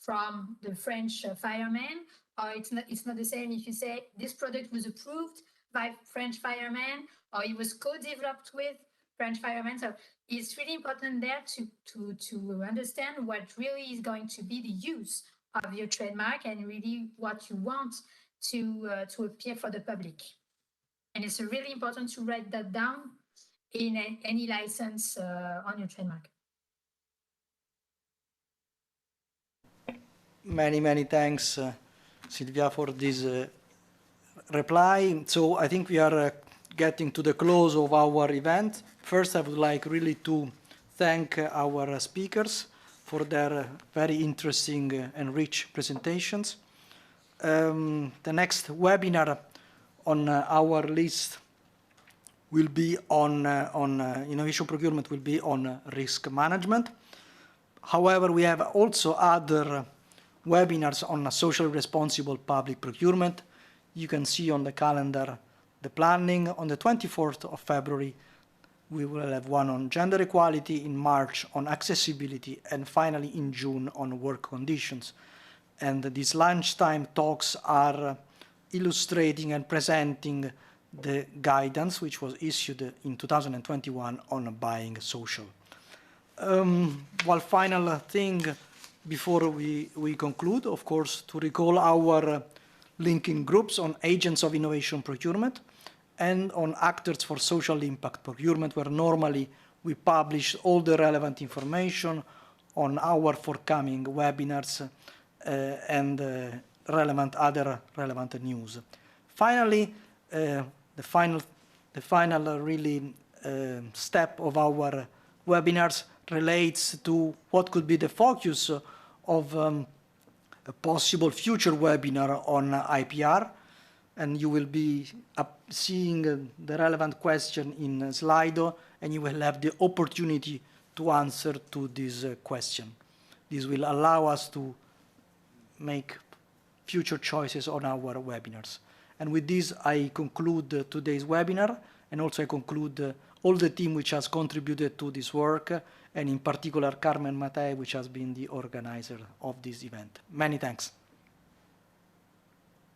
from the French fireman, or it's not the same if you say this product was approved by French firemen, or it was co-developed with French firemen. So it's really important there to understand what really is going to be the use of your trademark and really what you want to appear for the public. And it's really important to write that down in any license on your trademark. Many thanks, Silvia, for this reply. So I think we are getting to the close of our event. First, I would like really to thank our speakers for their very interesting and rich presentations. The next webinar on our list will be on innovation procurement, will be on risk management. However, we have also other webinars on social responsible public procurement. You can see on the calendar the planning. On the 24th of February, we will have one on gender equality, in March on accessibility, and finally in June on work conditions. And these lunchtime talks are illustrating and presenting the guidance which was issued in 2021 on buying social. One final thing before we conclude, of course, to recall our linking groups on agents of innovation procurement and on actors for social impact procurement, where normally we publish all the relevant information on our forthcoming webinars and other relevant news. Finally, the final really step of our webinars relates to what could be the focus of a possible future webinar on IPR, and you will be seeing the relevant question in Slido, and you will have the opportunity to answer to this question. This will allow us to make future choices on our webinars. And with this, I conclude today's webinar, and also I conclude all the team which has contributed to this work, and in particular Carmen Matei, which has been the organizer of this event. Many thanks.